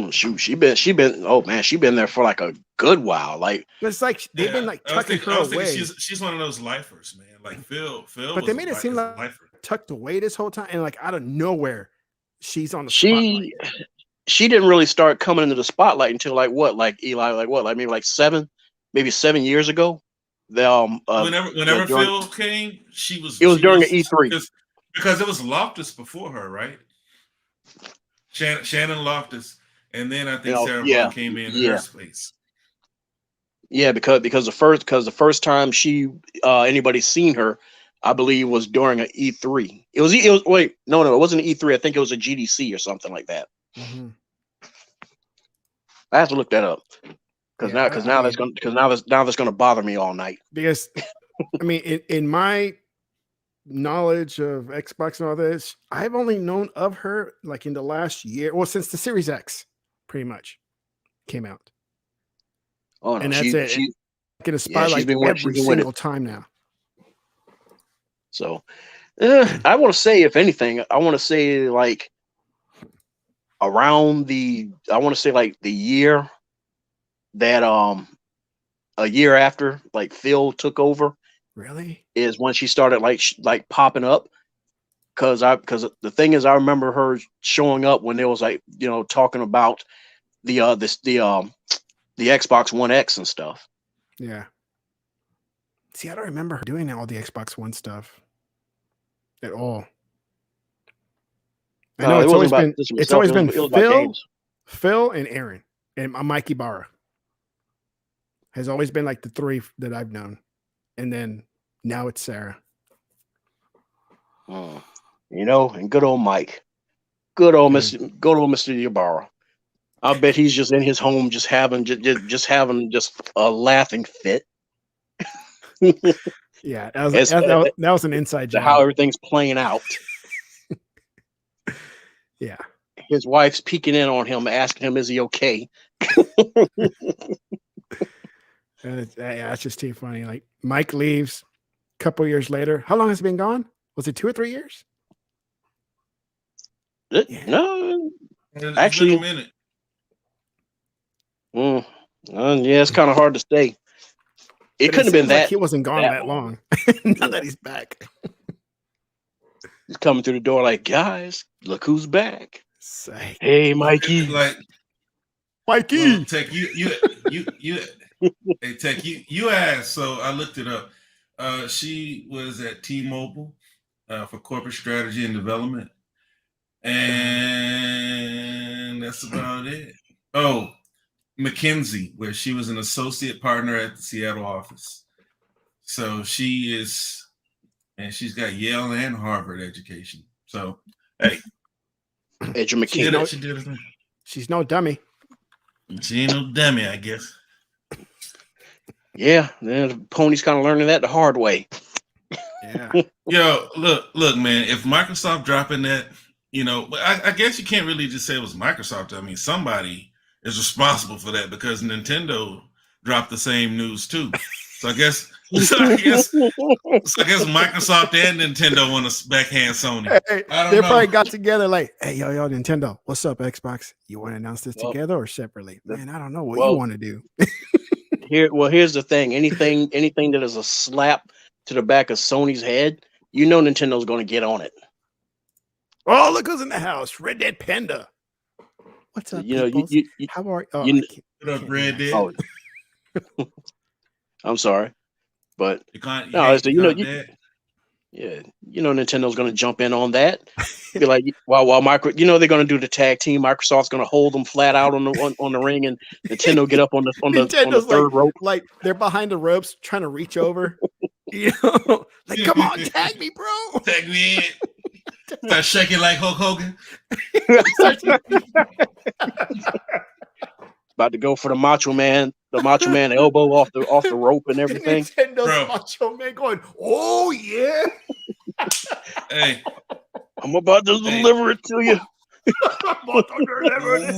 Shoot, she been there for like a good while. Like, it's like they've been like tucking her away. She's one of those lifers, man. Like Phil. But they made it seem like tucked away this whole time, and like out of nowhere, she's on the spotlight. She didn't really start coming into the spotlight until maybe 7 years ago. Whenever Phil came, it was during an E3 because it was Loftus before her, right? Shannon Loftus, and then I think Sarah Bond came in her space. Yeah, because the first time anybody seen her, I believe, was during an E3. It wasn't an E3. I think it was a GDC or something like that. Mm-hmm. I have to look that up. Because now that's gonna bother me all night. Because I mean, in my knowledge of Xbox and all this, I've only known of her like in the last year, well, since the Series X, pretty much came out. Oh no, and that's it. She's in a spotlight every single time now. So, I want to say, if anything, like around the year that a year after like Phil took over, really, is when she started like popping up. Because the thing is, I remember her showing up when there was talking about the Xbox One X and stuff. Yeah. See, I don't remember her doing all the Xbox One stuff at all. I know it's always been Phil and Aaron and Mikey Barra. Has always been like the 3 that I've known. And then now it's Sarah. And good old Mike. Good old Mr. Ybarra. I bet he's just in his home just having a laughing fit. Yeah, that was an inside job. How everything's playing out. Yeah. His wife's peeking in on him, asking him, is he okay? That's just too funny. Like, Mike leaves a couple years later. How long has it been gone? Was it 2 or 3 years? No, actually, a minute. Yeah, it's kind of hard to say. It couldn't have been that. Like he wasn't gone that long. Now that he's back, he's coming through the door like, guys, look who's back. Say, hey, Mikey. Like, Mikey. Well, Tech, hey, Tech, you asked, so I looked it up. She was at T-Mobile for corporate strategy and development, and that's about it. Oh, McKinsey, where she was an associate partner at the Seattle office. So she's got Yale and Harvard education. So, hey, Edge She did McKinney. it. She did it. She's no dummy. She ain't no dummy, I guess. Yeah, the pony's kind of learning that the hard way. Yeah. Yo, look, man. If Microsoft dropping that, I guess you can't really just say it was Microsoft. I mean, somebody is responsible for that because Nintendo dropped the same news too. So I guess Microsoft and Nintendo want to backhand Sony. Hey, I don't they know. probably got together like, hey, yo, Nintendo, what's up, Xbox? You want to announce this together or separately? Man, I don't know what you want to do. Here's the thing. Anything that is a slap to the back of Sony's head, Nintendo's going to get on it. Oh, look who's in the house. Red Dead Panda. What's up, peoples? How are you? What up, Red Dead? Oh, I'm sorry, but Nintendo's going to jump in on that. Be like, while they're going to do the tag team. Microsoft's going to hold them flat out on the ring, and Nintendo get up on the third rope. Like they're behind the ropes trying to reach over. Come on, tag me, bro. Tag me in. Start shaking like Hulk Hogan. About to go for the Macho Man elbow off the rope and everything. Nintendo's Macho Man going, oh yeah. Hey, I'm about to deliver it to you. Oh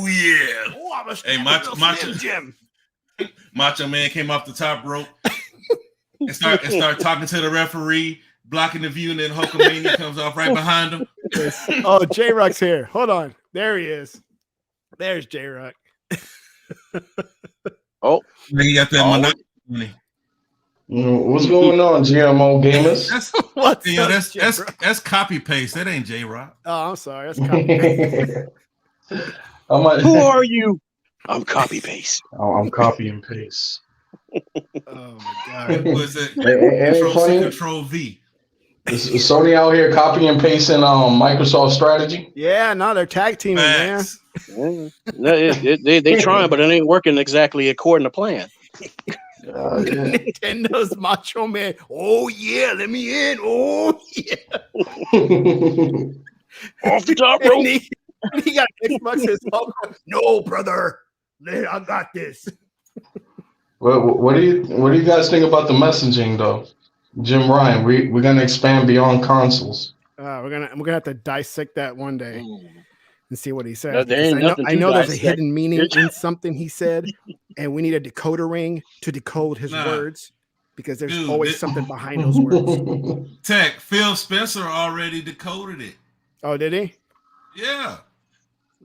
yeah. Oh, hey, Macho Man came off the top rope and start talking to the referee, blocking the view, and then Hulkamania comes off right behind him. Oh, J-Rock's here. Hold on. There he is. There's J-Rock. Oh, he got that money. What's going on, GMO gamers? That's copy paste. That ain't J-Rock. Oh, I'm sorry. That's copy paste. Who are you? I'm copy paste. Oh, I'm copy and paste. Oh my god. Was it Control V? Is Sony out here copy and pasting Microsoft strategy? Yeah, no, they're tag teaming, man. They trying, but it ain't working exactly according to plan. Nintendo's Macho Man. Oh yeah, let me in. Oh yeah. Off the top rope. He got Xbox. No, brother. I got this. Well, what do you guys think about the messaging though? Jim Ryan, we're gonna expand beyond consoles. We're gonna have to dissect that one day and see what he says. I know there's a hidden meaning in something he said, and we need a decoder ring to decode his words because there's always something behind those words. Tech, Phil Spencer already decoded it. Oh, did he? Yeah.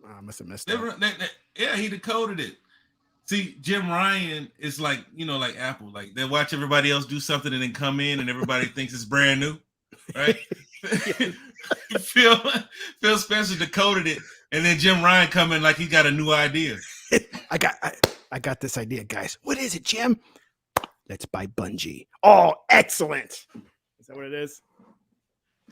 I must have missed it. Yeah, he decoded it. See, Jim Ryan is like Apple. Like they watch everybody else do something and then come in and everybody thinks it's brand new, right? Phil Spencer decoded it, and then Jim Ryan come in like he got a new idea. I got this idea, guys. What is it, Jim? Let's buy Bungie. Oh, excellent. Is that what it is?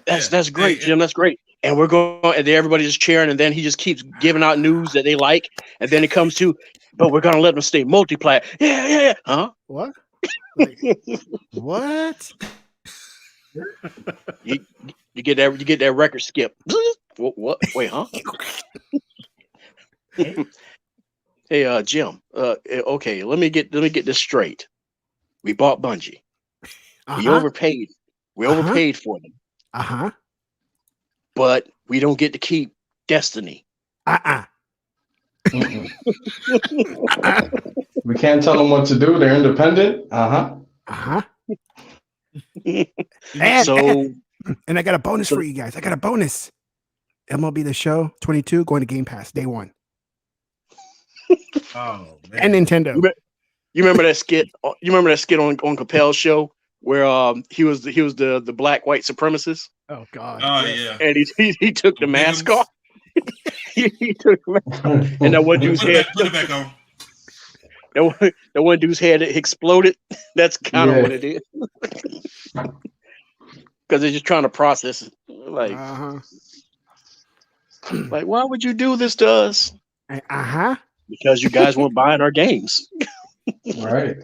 That's great, Jim. That's greght. And we're going, and everybody's cheering, and then he just keeps giving out news that they like, and then it comes to, but we're gonna let them stay multiplayer. Yeah. Huh? What? Like, what? You get that record skip. What? Wait, huh? Hey, Jim. Okay, let me get this straight. We bought Bungie. We overpaid. We overpaid for them. But we don't get to keep Destiny. We can't tell them what to do. They're independent. And I got a bonus for you guys. I got a bonus. MLB The Show 22 going to Game Pass day one. Oh man. And Nintendo. You remember that skit? You remember that skit on Capel's show where he was the black white supremacist? Oh God. Oh yeah. And he took the mask off. He took the mask, and that one dude's head. Put it back on. That one dude's head exploded. That's kind of what it is. Because they're just trying to process it. Like, like, why would you do this to us? Because you guys weren't buying our games. Right.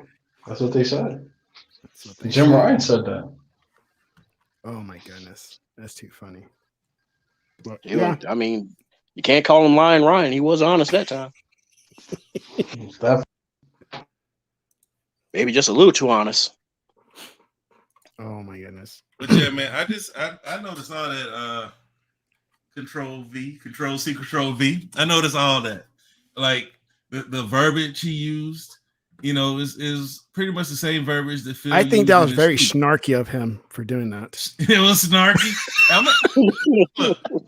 That's what they said. Jim Ryan said that. Oh my goodness. That's too funny. But, I mean, You can't call him lying Ryan. He was honest that time. Maybe just a little too honest. Oh my goodness. But yeah, man, I noticed all that Control C, Control V. I noticed all that. Like the verbiage he used, you know, is pretty much the same verbiage that Phil I think that was very tweet. snarky of him for doing that. It was snarky.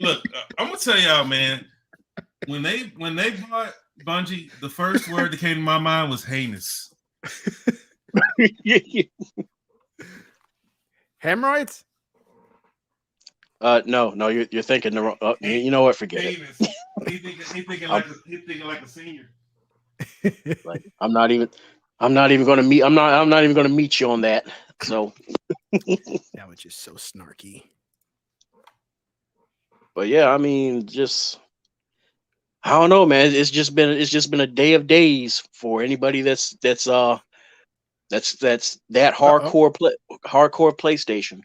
Look, I'm gonna tell y'all, man. When they bought Bungie, the first word that came to my mind was heinous. Hemorrhoids? No, you're thinking the wrong. You know what? Forget heinous. it. He thinking like a senior. Like I'm not even gonna meet. I'm not even gonna meet you on that. So That was just so snarky. But yeah, I mean, just I don't know, man. It's just been a day of days for anybody that's that hardcore PlayStation.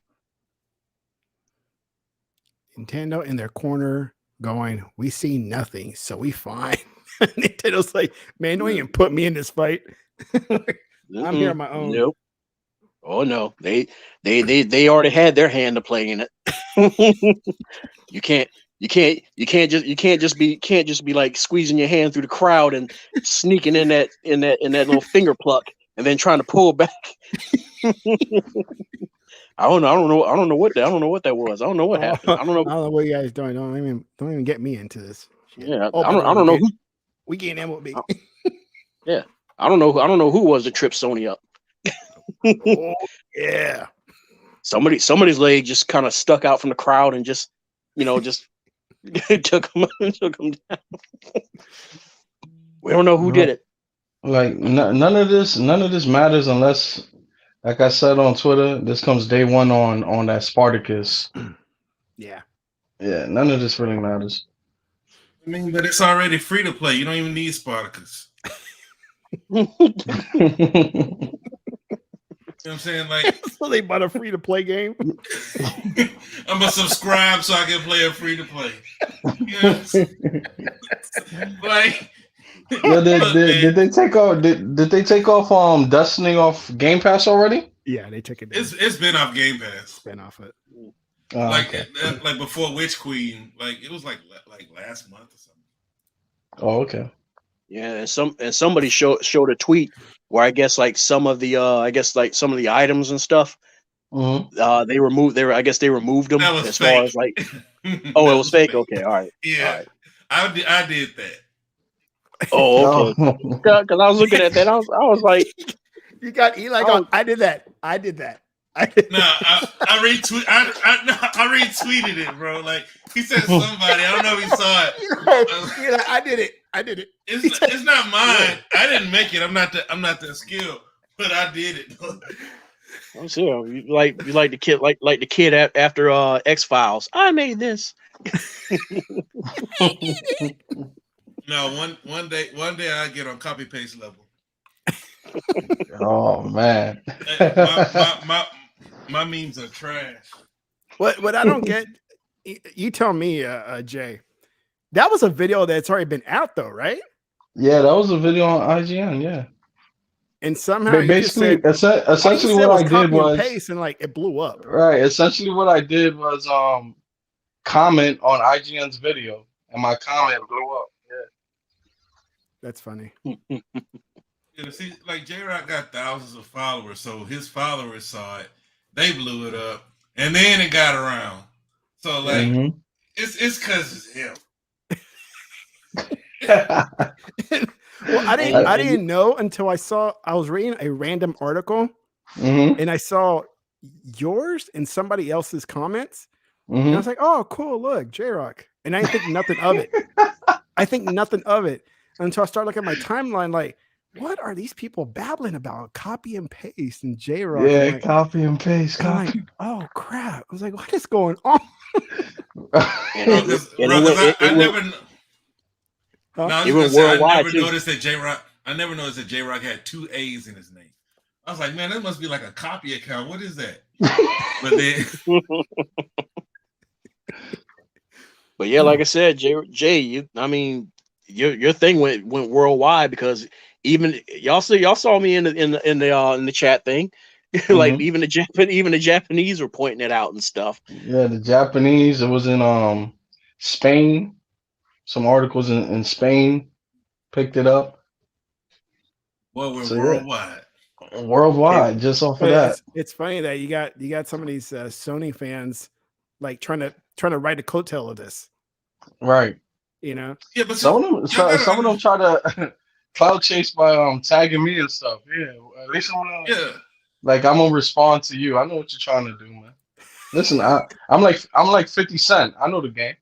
Nintendo in their corner going, we see nothing, so we fine. Nintendo's like, man, don't even put me in this fight. I'm here on my own. Nope. Oh no, they already had their hand to play in it. You can't just be like squeezing your hand through the crowd and sneaking in that little finger pluck and then trying to pull back. I don't know what that was. I don't know what happened. I don't know what you guys doing. Don't even get me into this. Yeah, I don't know who we getting in with me. Yeah, I don't know who was to trip Sony up. Oh, yeah. Somebody's leg just kind of stuck out from the crowd and just took him down. We don't know who did it. Like none of this matters unless, like I said on Twitter, this comes day one on that Spartacus. Yeah. Yeah, none of this really matters. I mean, but it's already free to play. You don't even need Spartacus. You know what I'm saying? Like, so they bought a free to play game. I'm gonna subscribe so I can play a free to play. You know like, well, did they take off? Did they take off Destiny off Game Pass already? Yeah, they took it. It's been off Game Pass. It's been off it. Like before Witch Queen, like it was like last month or something. Oh, okay. Yeah, and somebody showed a tweet where I guess like some of the items and stuff. Mm-hmm. They removed them as fake. far as like it was fake. Okay, all right. Yeah, all right. I did that. Oh, okay. Because I was looking at that, I was like, you got Eli going, I did that. No, I retweeted it, bro. Like he said somebody, I don't know if he saw it. You're like, I did it. It's not mine. I didn't make it. I'm not that skilled, but I did it. I'm sure you like the kid after X-Files. I made this. No, one day I get on copy paste level. Oh man, my memes are trash. What I don't get, you tell me, Jay. That was a video that's already been out though, right? Yeah, that was a video on IGN. Yeah, and somehow essentially what I did was paste and like it blew up. Right. Essentially, what I did was comment on IGN's video, and my comment blew up. Yeah, that's funny. Yeah, see, like J-Rock got thousands of followers, so his followers saw it, they blew it up, and then it got around. So like, it's because it's him. Well, I didn't know until I was reading a random article, and I saw yours and somebody else's comments, and I was like, "Oh, cool! Look, J-Rock," and I didn't think nothing of it. I think nothing of it until I started looking at my timeline, like, what are these people babbling about? Copy and paste and J-Rock. Yeah, like, copy and paste. Like, oh crap! I was like, what is going on? I never. Huh? I never noticed that J-Rock had 2 A's in his name. I was like, man, that must be like a copy account. What is that? But then, But yeah, like I said, Jay, I mean, your thing went worldwide because even y'all saw me in the chat thing, like Mhm. even the Japanese were pointing it out and stuff. Yeah, the Japanese. It was in Spain. Some articles in Spain picked it up. Well, we're So yeah, worldwide. worldwide just off of But that. it's funny that you got some of these Sony fans like trying to write a coattail of this. Right. You know, Yeah, but Some of them, y'all gotta some of them try to cloud chase by tagging me and stuff. Yeah, at least yeah. like I'm gonna respond to you. I know what you're trying to do, man. Listen, I'm like 50 Cent. I know the game.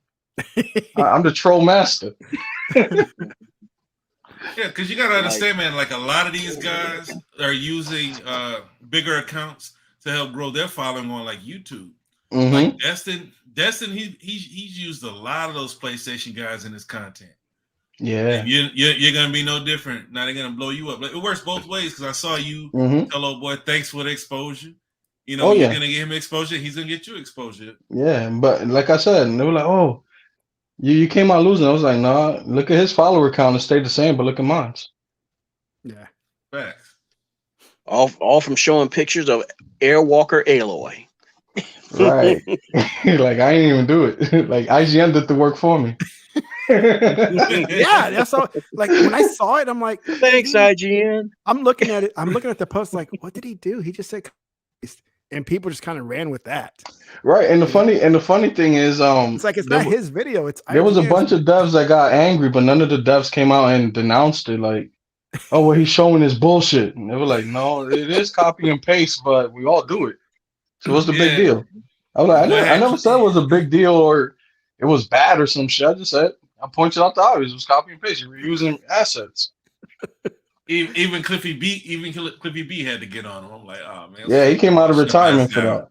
I'm the troll master. Yeah, because you gotta Like, understand, man. Like a lot of these guys are using bigger accounts to help grow their following on like YouTube. Like Destin, he's used a lot of those PlayStation guys in his content. Yeah. And you're gonna be no different. Now they're gonna blow you up. Like, it works both ways because I saw you tell old boy thanks for the exposure. You know, you're gonna get him exposure. He's gonna get you exposure. Yeah, but like I said, they were like, "Oh, you came out losing." I was like, "Nah, look at his follower count and stayed the same, but look at mine." yeah. Facts. all from showing pictures of Airwalker Aloy. Right. Like I ain't even do it. Like IGN did the work for me. Yeah, that's all. Like when I saw it, I'm like, Thanks, IGN. I'm looking at it. I'm looking at the post. Like, what did he do? He just said, and people just kind of ran with that. Right. And the funny thing is, It's like it's not his video. It's there was a IGN's. bunch of devs that got angry, but none of the devs came out and denounced it. Like, oh, well, he's showing his bullshit. And they were like, no, it is copy and paste, but we all do it. So what's the big deal? I was like, I never said it was a big deal or it was bad or some shit. I just said, I pointed out the obvious. It was copy and paste. You were using assets. Even Cliffy B had to get on him. I'm like, oh man. Yeah, he came out of retirement for that.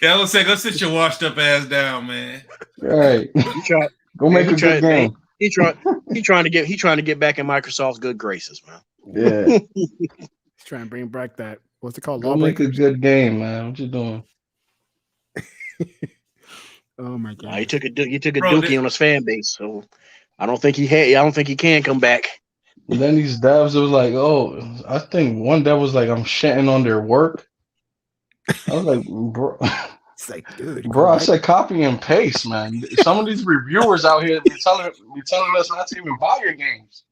Yeah, I was saying, go sit your washed up ass down, man. Right. Go make a good game. He trying to get back in Microsoft's good graces, man. Yeah. He's trying to bring back that. What's it called? Go make a good game, man. What you doing? Oh my god. He took a dookie on his fan base, so I don't think he can come back. And then these devs, it was like, oh, I think one dev was like, I'm shitting on their work. I was like, bro, It's like, dude, bro, I said copy and paste, man. Some of these reviewers out here be telling us not to even buy your games.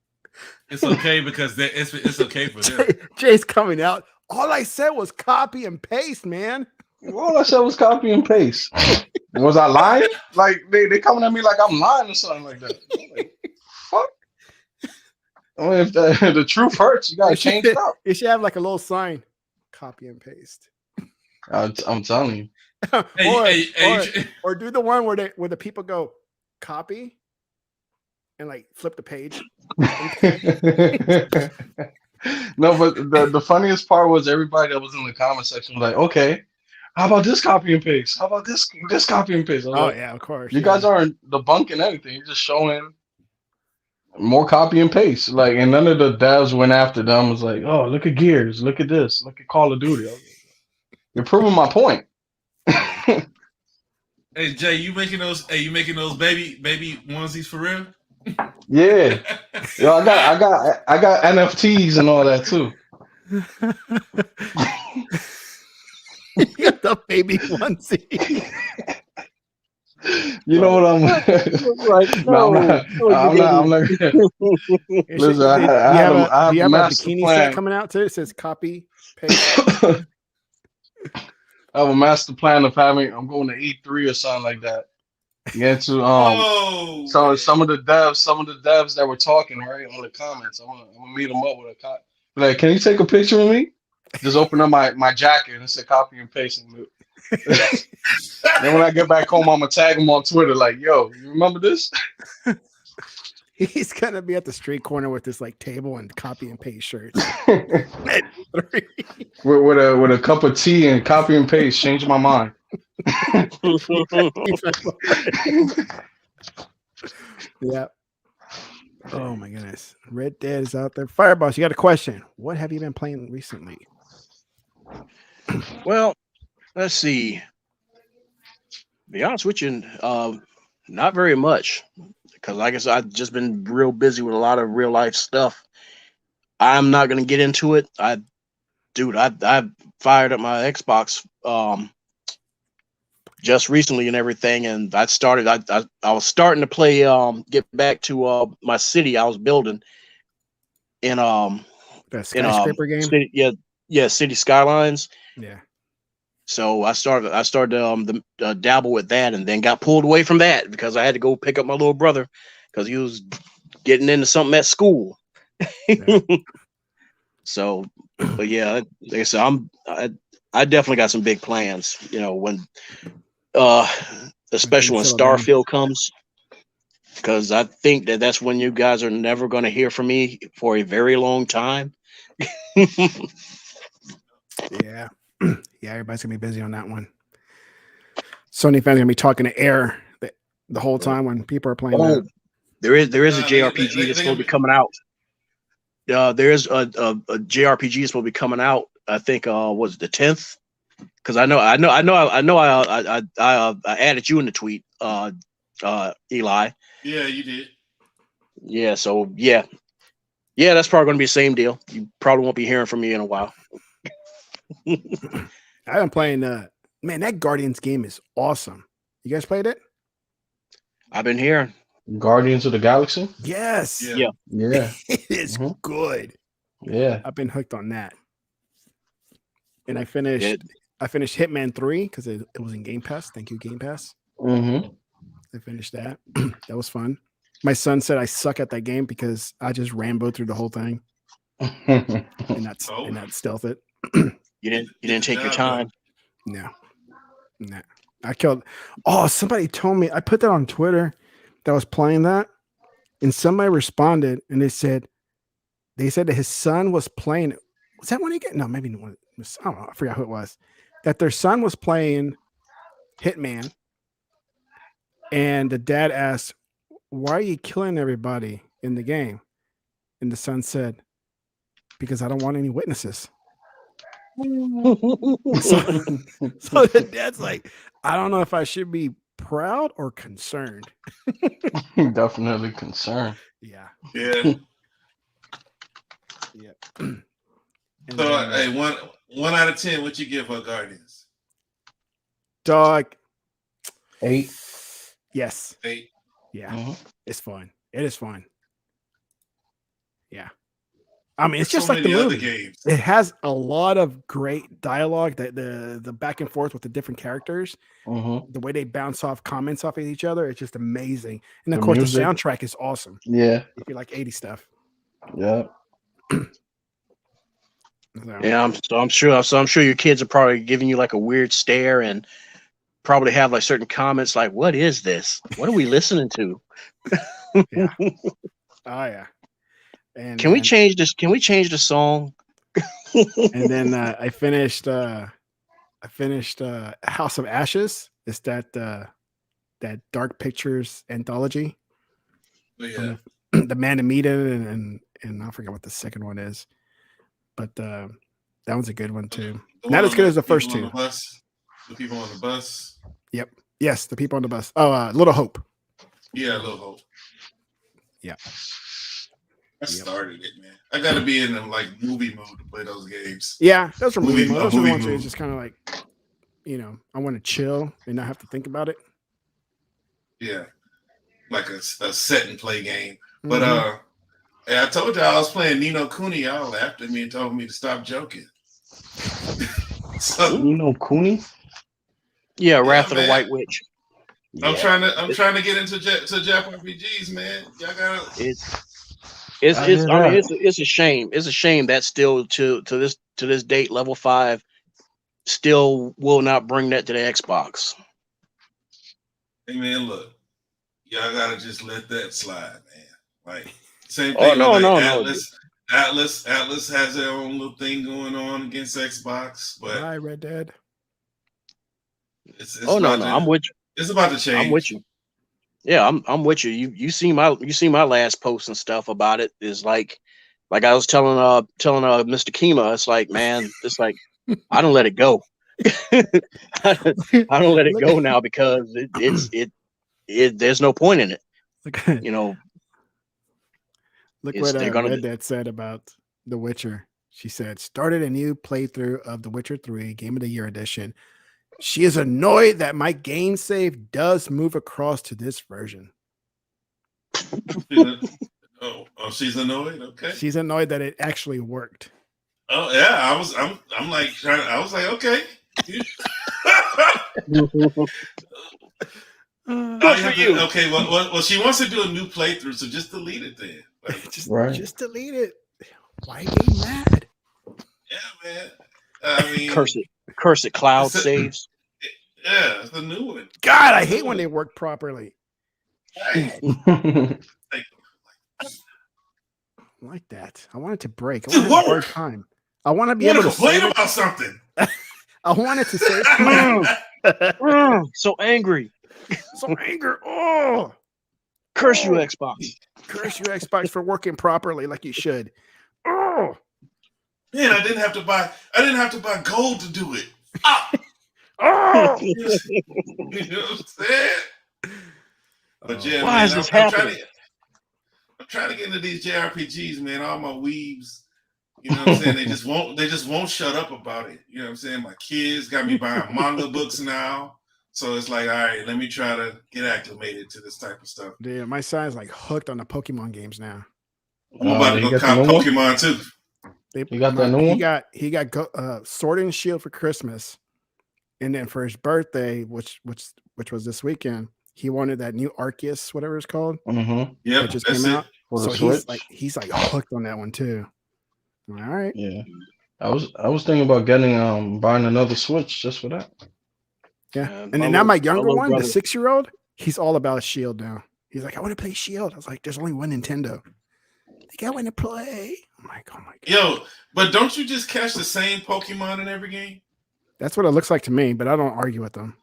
It's okay because it's okay for them. Jay's coming out. All I said was copy and paste, man. All I said was copy and paste. Was I lying? Like they coming at me like I'm lying or something like that. Like, fuck. I mean, if the truth hurts, you gotta change it up. You should have like a little sign, copy and paste. I'm telling you. Or do the one where the people go copy and like flip the page. No, but the funniest part was everybody that was in the comment section was like, okay, how about this copy and paste? How about this copy and paste? Oh, like, yeah, of course. You guys aren't debunking anything. You're just showing more copy and paste. Like, and none of the devs went after them. It was like, oh, look at Gears. Look at this. Look at Call of Duty. You're proving my point. Hey Jay, you making those baby onesies for real? Yeah. Yo, I got NFTs and all that too. You got the baby onesie. You know what I'm like? No, I'm not. Listen, I have a master bikini plan. set coming out too. It says copy paste. I have a master plan of having. I'm going to E3 or something like that. Get to so some of the devs that were talking right on the comments. I'm gonna meet them up with a like, can you take a picture of me? Just open up my jacket and say copy and paste and then when I get back home, I'm gonna tag him on Twitter like, yo, you remember this? He's gonna be at the street corner with this like table and copy and paste shirts. with a cup of tea and copy and paste, change my mind. Yeah. Oh my goodness. Red Dead is out there. Fireboss, you got a question. What have you been playing recently? Well, let's see. To be honest with you, Not very much, because like I said, I've just been real busy with a lot of real life stuff. I'm not gonna get into it. I fired up my Xbox just recently and everything, and I was starting to play get back to my city I was building in that skyscraper game. city, City Skylines. Yeah. So I started to dabble with that, and then got pulled away from that because I had to go pick up my little brother because he was getting into something at school. Yeah. So, but yeah, like I said, I definitely got some big plans. You know, when especially when Starfield comes, because I think that's when you guys are never going to hear from me for a very long time. Yeah. Yeah, everybody's gonna be busy on that one. Sony fans are gonna be talking to Air the whole time when people are playing. Oh, there is a JRPG that's supposed to be coming out. There is a JRPG that's supposed to be coming out. I think was it the 10th? Because I added you in the tweet, Eli. Yeah, you did. Yeah, so yeah, that's probably going to be the same deal. You probably won't be hearing from me in a while. I've been playing. Man, that Guardians game is awesome. You guys played it? I've been hearing Guardians of the Galaxy. Yes. Yeah. It is good. Yeah. I've been hooked on that. And I finished Hitman 3 because it was in Game Pass. Thank you, Game Pass. Mm-hmm. I finished that. That was fun. My son said I suck at that game because I just Rambo through the whole thing and not stealth it. You didn't take your time. No. I killed. Oh, somebody told me. I put that on Twitter that I was playing that, and somebody responded and they said that his son was playing. Was that when he get? No, maybe I don't know. I forgot who it was. That their son was playing Hitman, and the dad asked, "Why are you killing everybody in the game?" And the son said, "Because I don't want any witnesses." So the dad's like, I don't know if I should be proud or concerned. Definitely concerned. Yeah. Yeah. Yeah. So, hey, one out of 10, what you give her Guardians? Dog. 8. Yes. 8. Yeah. Mm-hmm. It's fun. It is fun. Yeah. I mean, it's There's just so like the many movie. other games. It has a lot of great dialogue. The back and forth with the different characters, the way they bounce off comments off of each other, it's just amazing. And of course, music. the soundtrack is awesome. Yeah. If you like 80s stuff. Yeah. Yeah, I'm sure your kids are probably giving you like a weird stare and probably have like certain comments like, "What is this? What are we listening to?" Yeah. Oh yeah. And Can we change this? Can we change the song? And then I finished House of Ashes. It's that Dark Pictures anthology. Oh, yeah. The Man to Meet It and I forget what the second one is. But that one's a good one too. Not as good as the first two. The people on the bus. Yep. Yes, the people on the bus. Oh, Little Hope. Yeah, Little Hope. Yeah. I started it, man. I gotta be in them like movie mode to play those games. Yeah, those are movie mode. Those are the ones where mode. it's just kind of like, I want to chill and not have to think about it. Yeah, like a set and play game. But hey, I told you I was playing Nino Kuni. Y'all laughed at me and told me to stop joking. So, Nino Kuni? Yeah, Wrath of the White Witch. I'm trying to get into Jap RPGs, man. Y'all gotta. It's a shame. It's a shame that still to this date, level 5 still will not bring that to the Xbox. Hey man, look, y'all gotta just let that slide, man. Like same thing. No. Atlas has their own little thing going on against Xbox, but Hi, Red Dead. I'm with you. It's about to change. I'm with you. Yeah, I'm with you. You see my last post and stuff about it is like I was telling Mr. Kima, it's like, man, it's like I don't let it go. I don't let it go now because there's no point in it. Look, You know, look It's- what they're gonna Red do- Dad said about The Witcher. She said, started a new playthrough of The Witcher 3 Game of the Year edition. She is annoyed that my game save does move across to this version. Oh, she's annoyed. Okay. She's annoyed that it actually worked. Oh yeah, I'm like trying. I was like, okay. Good for you. Okay, well, she wants to do a new playthrough, so just delete it then. Like, just delete it. Why get mad? yeah, man. I mean, curse it, cloud saves. Yeah, it's a new one. God, I hate when they work properly. Right. Like that. I want it to break. I want to have a hard time. I want to be able to complain save about something. I want it to say So angry. so anger. Oh, Curse you, Xbox. curse you, Xbox, for working properly like you should. Oh, Man, I didn't have to buy gold to do it. Ah! oh. You know what I'm saying? But yeah, Why man, is this I'm happening? I'm trying to get into these JRPGs, man. All my weebs, you know what I'm saying? They just won't shut up about it. You know what I'm saying? My kids got me buying manga books now. So it's like, all right, let me try to get acclimated to this type of stuff. Dude, my son's like hooked on the Pokemon games now. I'm about to go cop Pokemon too. You got that new one? He got Sword and Shield for Christmas, and then for his birthday, which was this weekend, he wanted that new Arceus, whatever it's called. Mm-hmm. Yeah, that just came out. For the So Switch? he's like hooked on that one too. All right. Yeah. I was thinking about getting buying another Switch just for that. Yeah. Yeah, And then now my younger one, brother. the 6-year-old, he's all about Shield now. He's like, I want to play Shield. I was like, there's only one Nintendo. They got one to play. I'm like, oh my God. Yo, but don't you just catch the same Pokemon in every game? That's what it looks like to me, but I don't argue with them.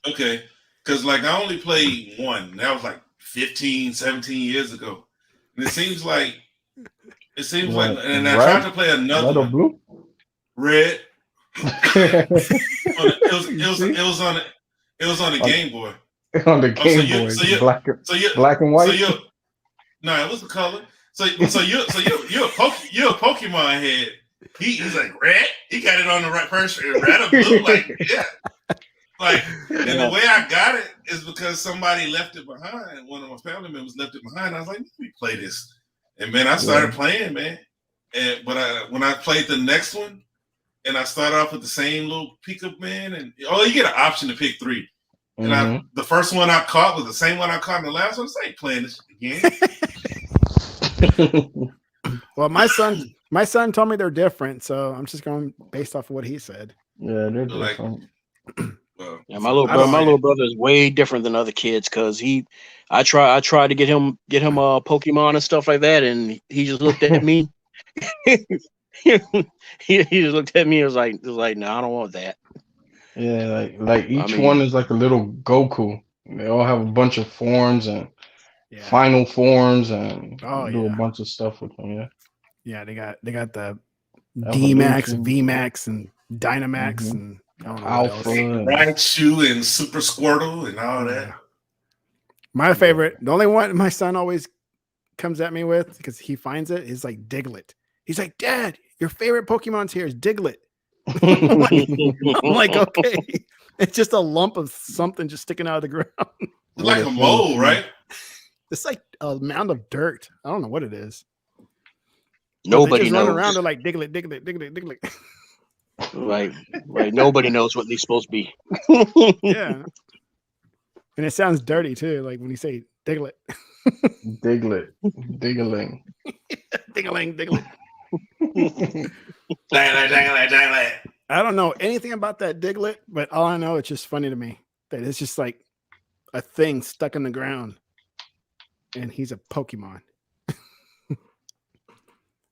Okay. Because like I only played one. That was like 15, 17 years ago. And it seems like and I tried to play another Red or one. blue? Red. It was on the Game Boy. On the Game Boy. Black and white. No, it was the color. So you're a Pokemon head. He's like red. He got it on the right person. Red or blue, like yeah. Like, and the way I got it is because somebody left it behind. One of my family members left it behind. I was like, let me play this. And man, I started playing, man. But when I played the next one, and I started off with the same little pickup man, and you get an option to pick 3. And the first one I caught was the same one I caught in the last one. So I ain't playing this again. Well, my son told me they're different, so I'm just going based off of what he said. Yeah, they're Like, different. well, Yeah, my little brother is way different than other kids because I tried to get him Pokemon and stuff like that, and he just looked at me. he just looked at me and was like, no, I don't want that. Yeah, like each one is like a little Goku. They all have a bunch of forms and final forms and do a bunch of stuff with them. Yeah. Yeah, they got the D-Max, V-Max, and Dynamax, and I don't know Alpha, Raichu, and Super Squirtle, and all that. My favorite, the only one my son always comes at me with because he finds it is like Diglett. He's like, Dad, your favorite Pokemon's here is Diglett. I'm like, okay, it's just a lump of something just sticking out of the ground. It's like a mole, right? It's like a mound of dirt. I don't know what it is. Nobody knows. Run around, they're like Diglett, Diglett, Diglett, Diglett. Right. Nobody knows what they're supposed to be. Yeah, and it sounds dirty too, like when you say Diglett. Diggling. Dingling, Diglett. Dang. I don't know anything about that Diglett, but all I know, it's just funny to me that it's just like a thing stuck in the ground, and he's a Pokemon.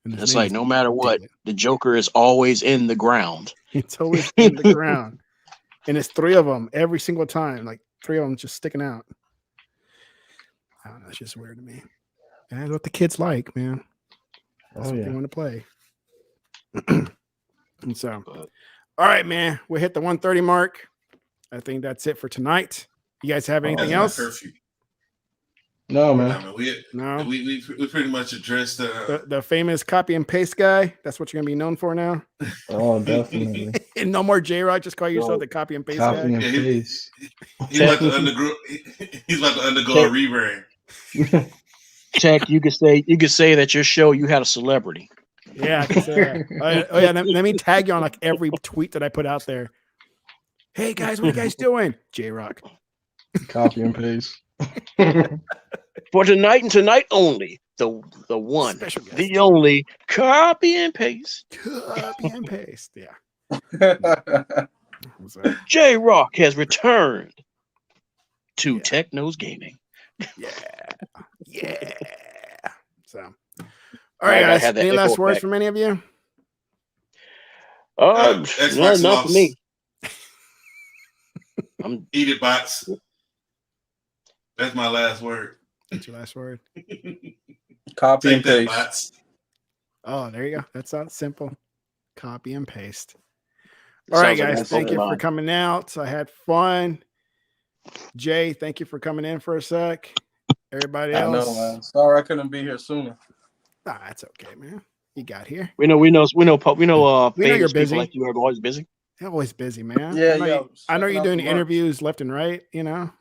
It's like no matter what, the Joker is always in the ground. It's always in the ground, and it's 3 of them every single time. Like 3 of them just sticking out. I don't know. It's just weird to me. And that's what the kids like, man. That's what they want to play. And so, all right, man, we hit the 1:30 mark. I think that's it for tonight. You guys have anything That's my else? curfew. No, man. I mean, we pretty much addressed The famous copy and paste guy. That's what you're gonna be known for now. Oh, definitely. And no more J-Rock. Just call yourself the copy and paste Copy guy. and paste. He's about to undergo a rebrand. Tech, you could say that your show you had a celebrity. Yeah, I can say that. Oh yeah, let me tag you on like every tweet that I put out there. Hey guys, what are you guys doing? J-Rock. Copy and paste. For tonight and tonight only, the one, Special guest. the only copy and paste. Copy and paste. Yeah. So, J Rock has returned to Yeah. Techno's Gaming. yeah. So, all right, guys. Any last words from any of you? Xbox Not for lost. me. Eat it, bots. That's my last word. That's your last word. Copy and Take that, paste. bots. Oh, there you go. That sounds simple. Copy and paste. All right, guys. Thank you for coming out. I had fun. Jay, thank you for coming in for a sec. Everybody else. I know, man. Sorry I couldn't be here sooner. Nah, that's okay, man. You got here. We know. We know you're Famous busy. people like you are always busy. You're always busy, man. Yeah, I know you're doing interviews left and right, you know.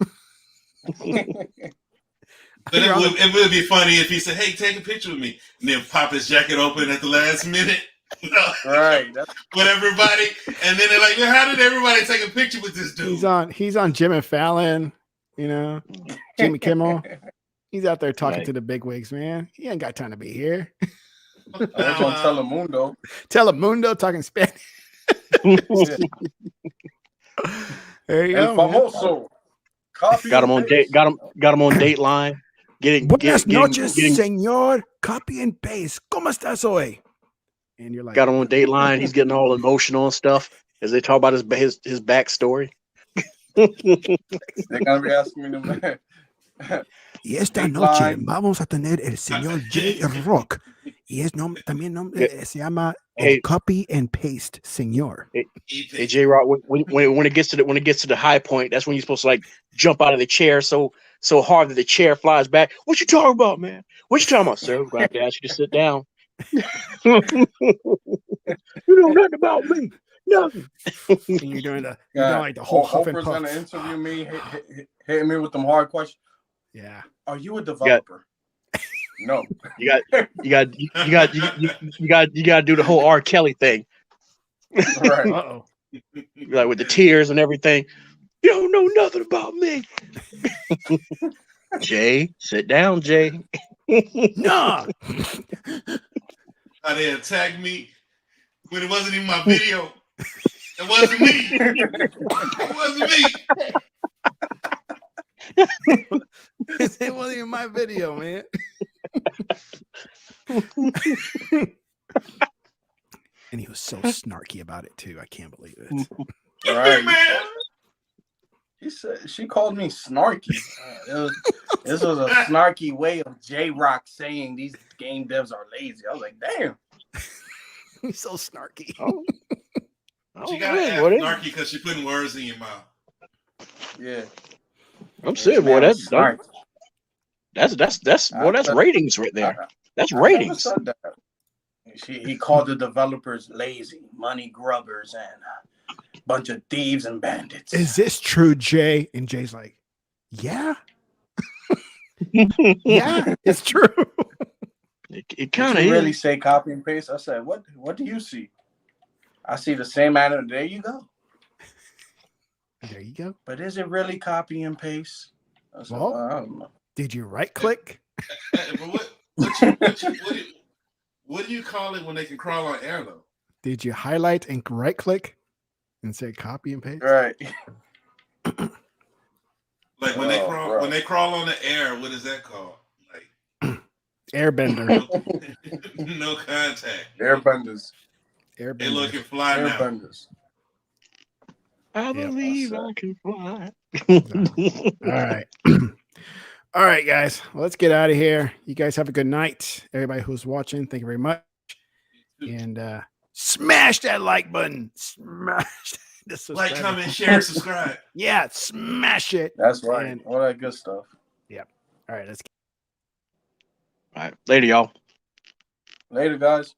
But it would be funny if he said, "Hey, take a picture with me," and then pop his jacket open at the last minute. Right. With everybody, and then they're like, "Well, how did everybody take a picture with this dude?" He's on Jim and Fallon, you know, Jimmy Kimmel. He's out there talking to the bigwigs, man. He ain't got time to be here. I was on Telemundo. Telemundo talking Spanish. There you go. Famoso. Got him on date. Got him on Dateline. Buenas noches, señor. Copy and paste. ¿Cómo estás hoy? And you're like, got him on Dateline. He's getting all emotional and stuff as they talk about his backstory. They're gonna be asking me to man. Y esta noche vamos a tener el señor J Rock. Y también se llama el copy and paste señor. Hey, J Rock, when it gets to the high point, that's when you're supposed to like jump out of the chair so hard that the chair flies back. What you talking about, man? What you talking about, sir? We're gonna have to ask you to sit down. You know nothing about me. Nothing. And you're doing like the whole huff and Oprah's puff. gonna interview me, hitting me with them hard questions. Yeah. Are you a developer? No. You got to do the whole R. Kelly thing. Right. Uh-oh. Like with the tears and everything. You don't know nothing about me. Jay, sit down, Jay. Nah. How they attacked me when it wasn't even my video. It wasn't me. It wasn't me. It wasn't even my video, man. And he was so snarky about it too. I can't believe it. Right. Man. She called me snarky. This was a snarky way of J Rock saying these game devs are lazy. I was like, damn. He's so snarky. She got to act snarky because she's putting words in your mouth. Yeah. I'm saying, boy, that's ratings right there. That's ratings. He called the developers lazy, money grubbers, and a bunch of thieves and bandits. Is this true, Jay? And Jay's like, yeah. Yeah, it's true. It kind of really say copy and paste. I said, what do you see? I see the same anime. There you go. There you go. But is it really copy and paste? I said, Well, I don't know. Did you right click? What do you call it when they can crawl on air though? Did you highlight and right click and say copy and paste? Right. Like when they crawl on the air, what is that called? Like Airbender. No contact. Airbenders. They look and fly now. Airbenders. I believe I can fly. All right. All right, guys. Well, let's get out of here. You guys have a good night. Everybody who's watching, thank you very much. And smash that like button. Smash that. Like, comment, share, subscribe. Yeah, smash it. That's right. And, all that good stuff. Yep. All right, let's. All right, later, y'all. Later, guys.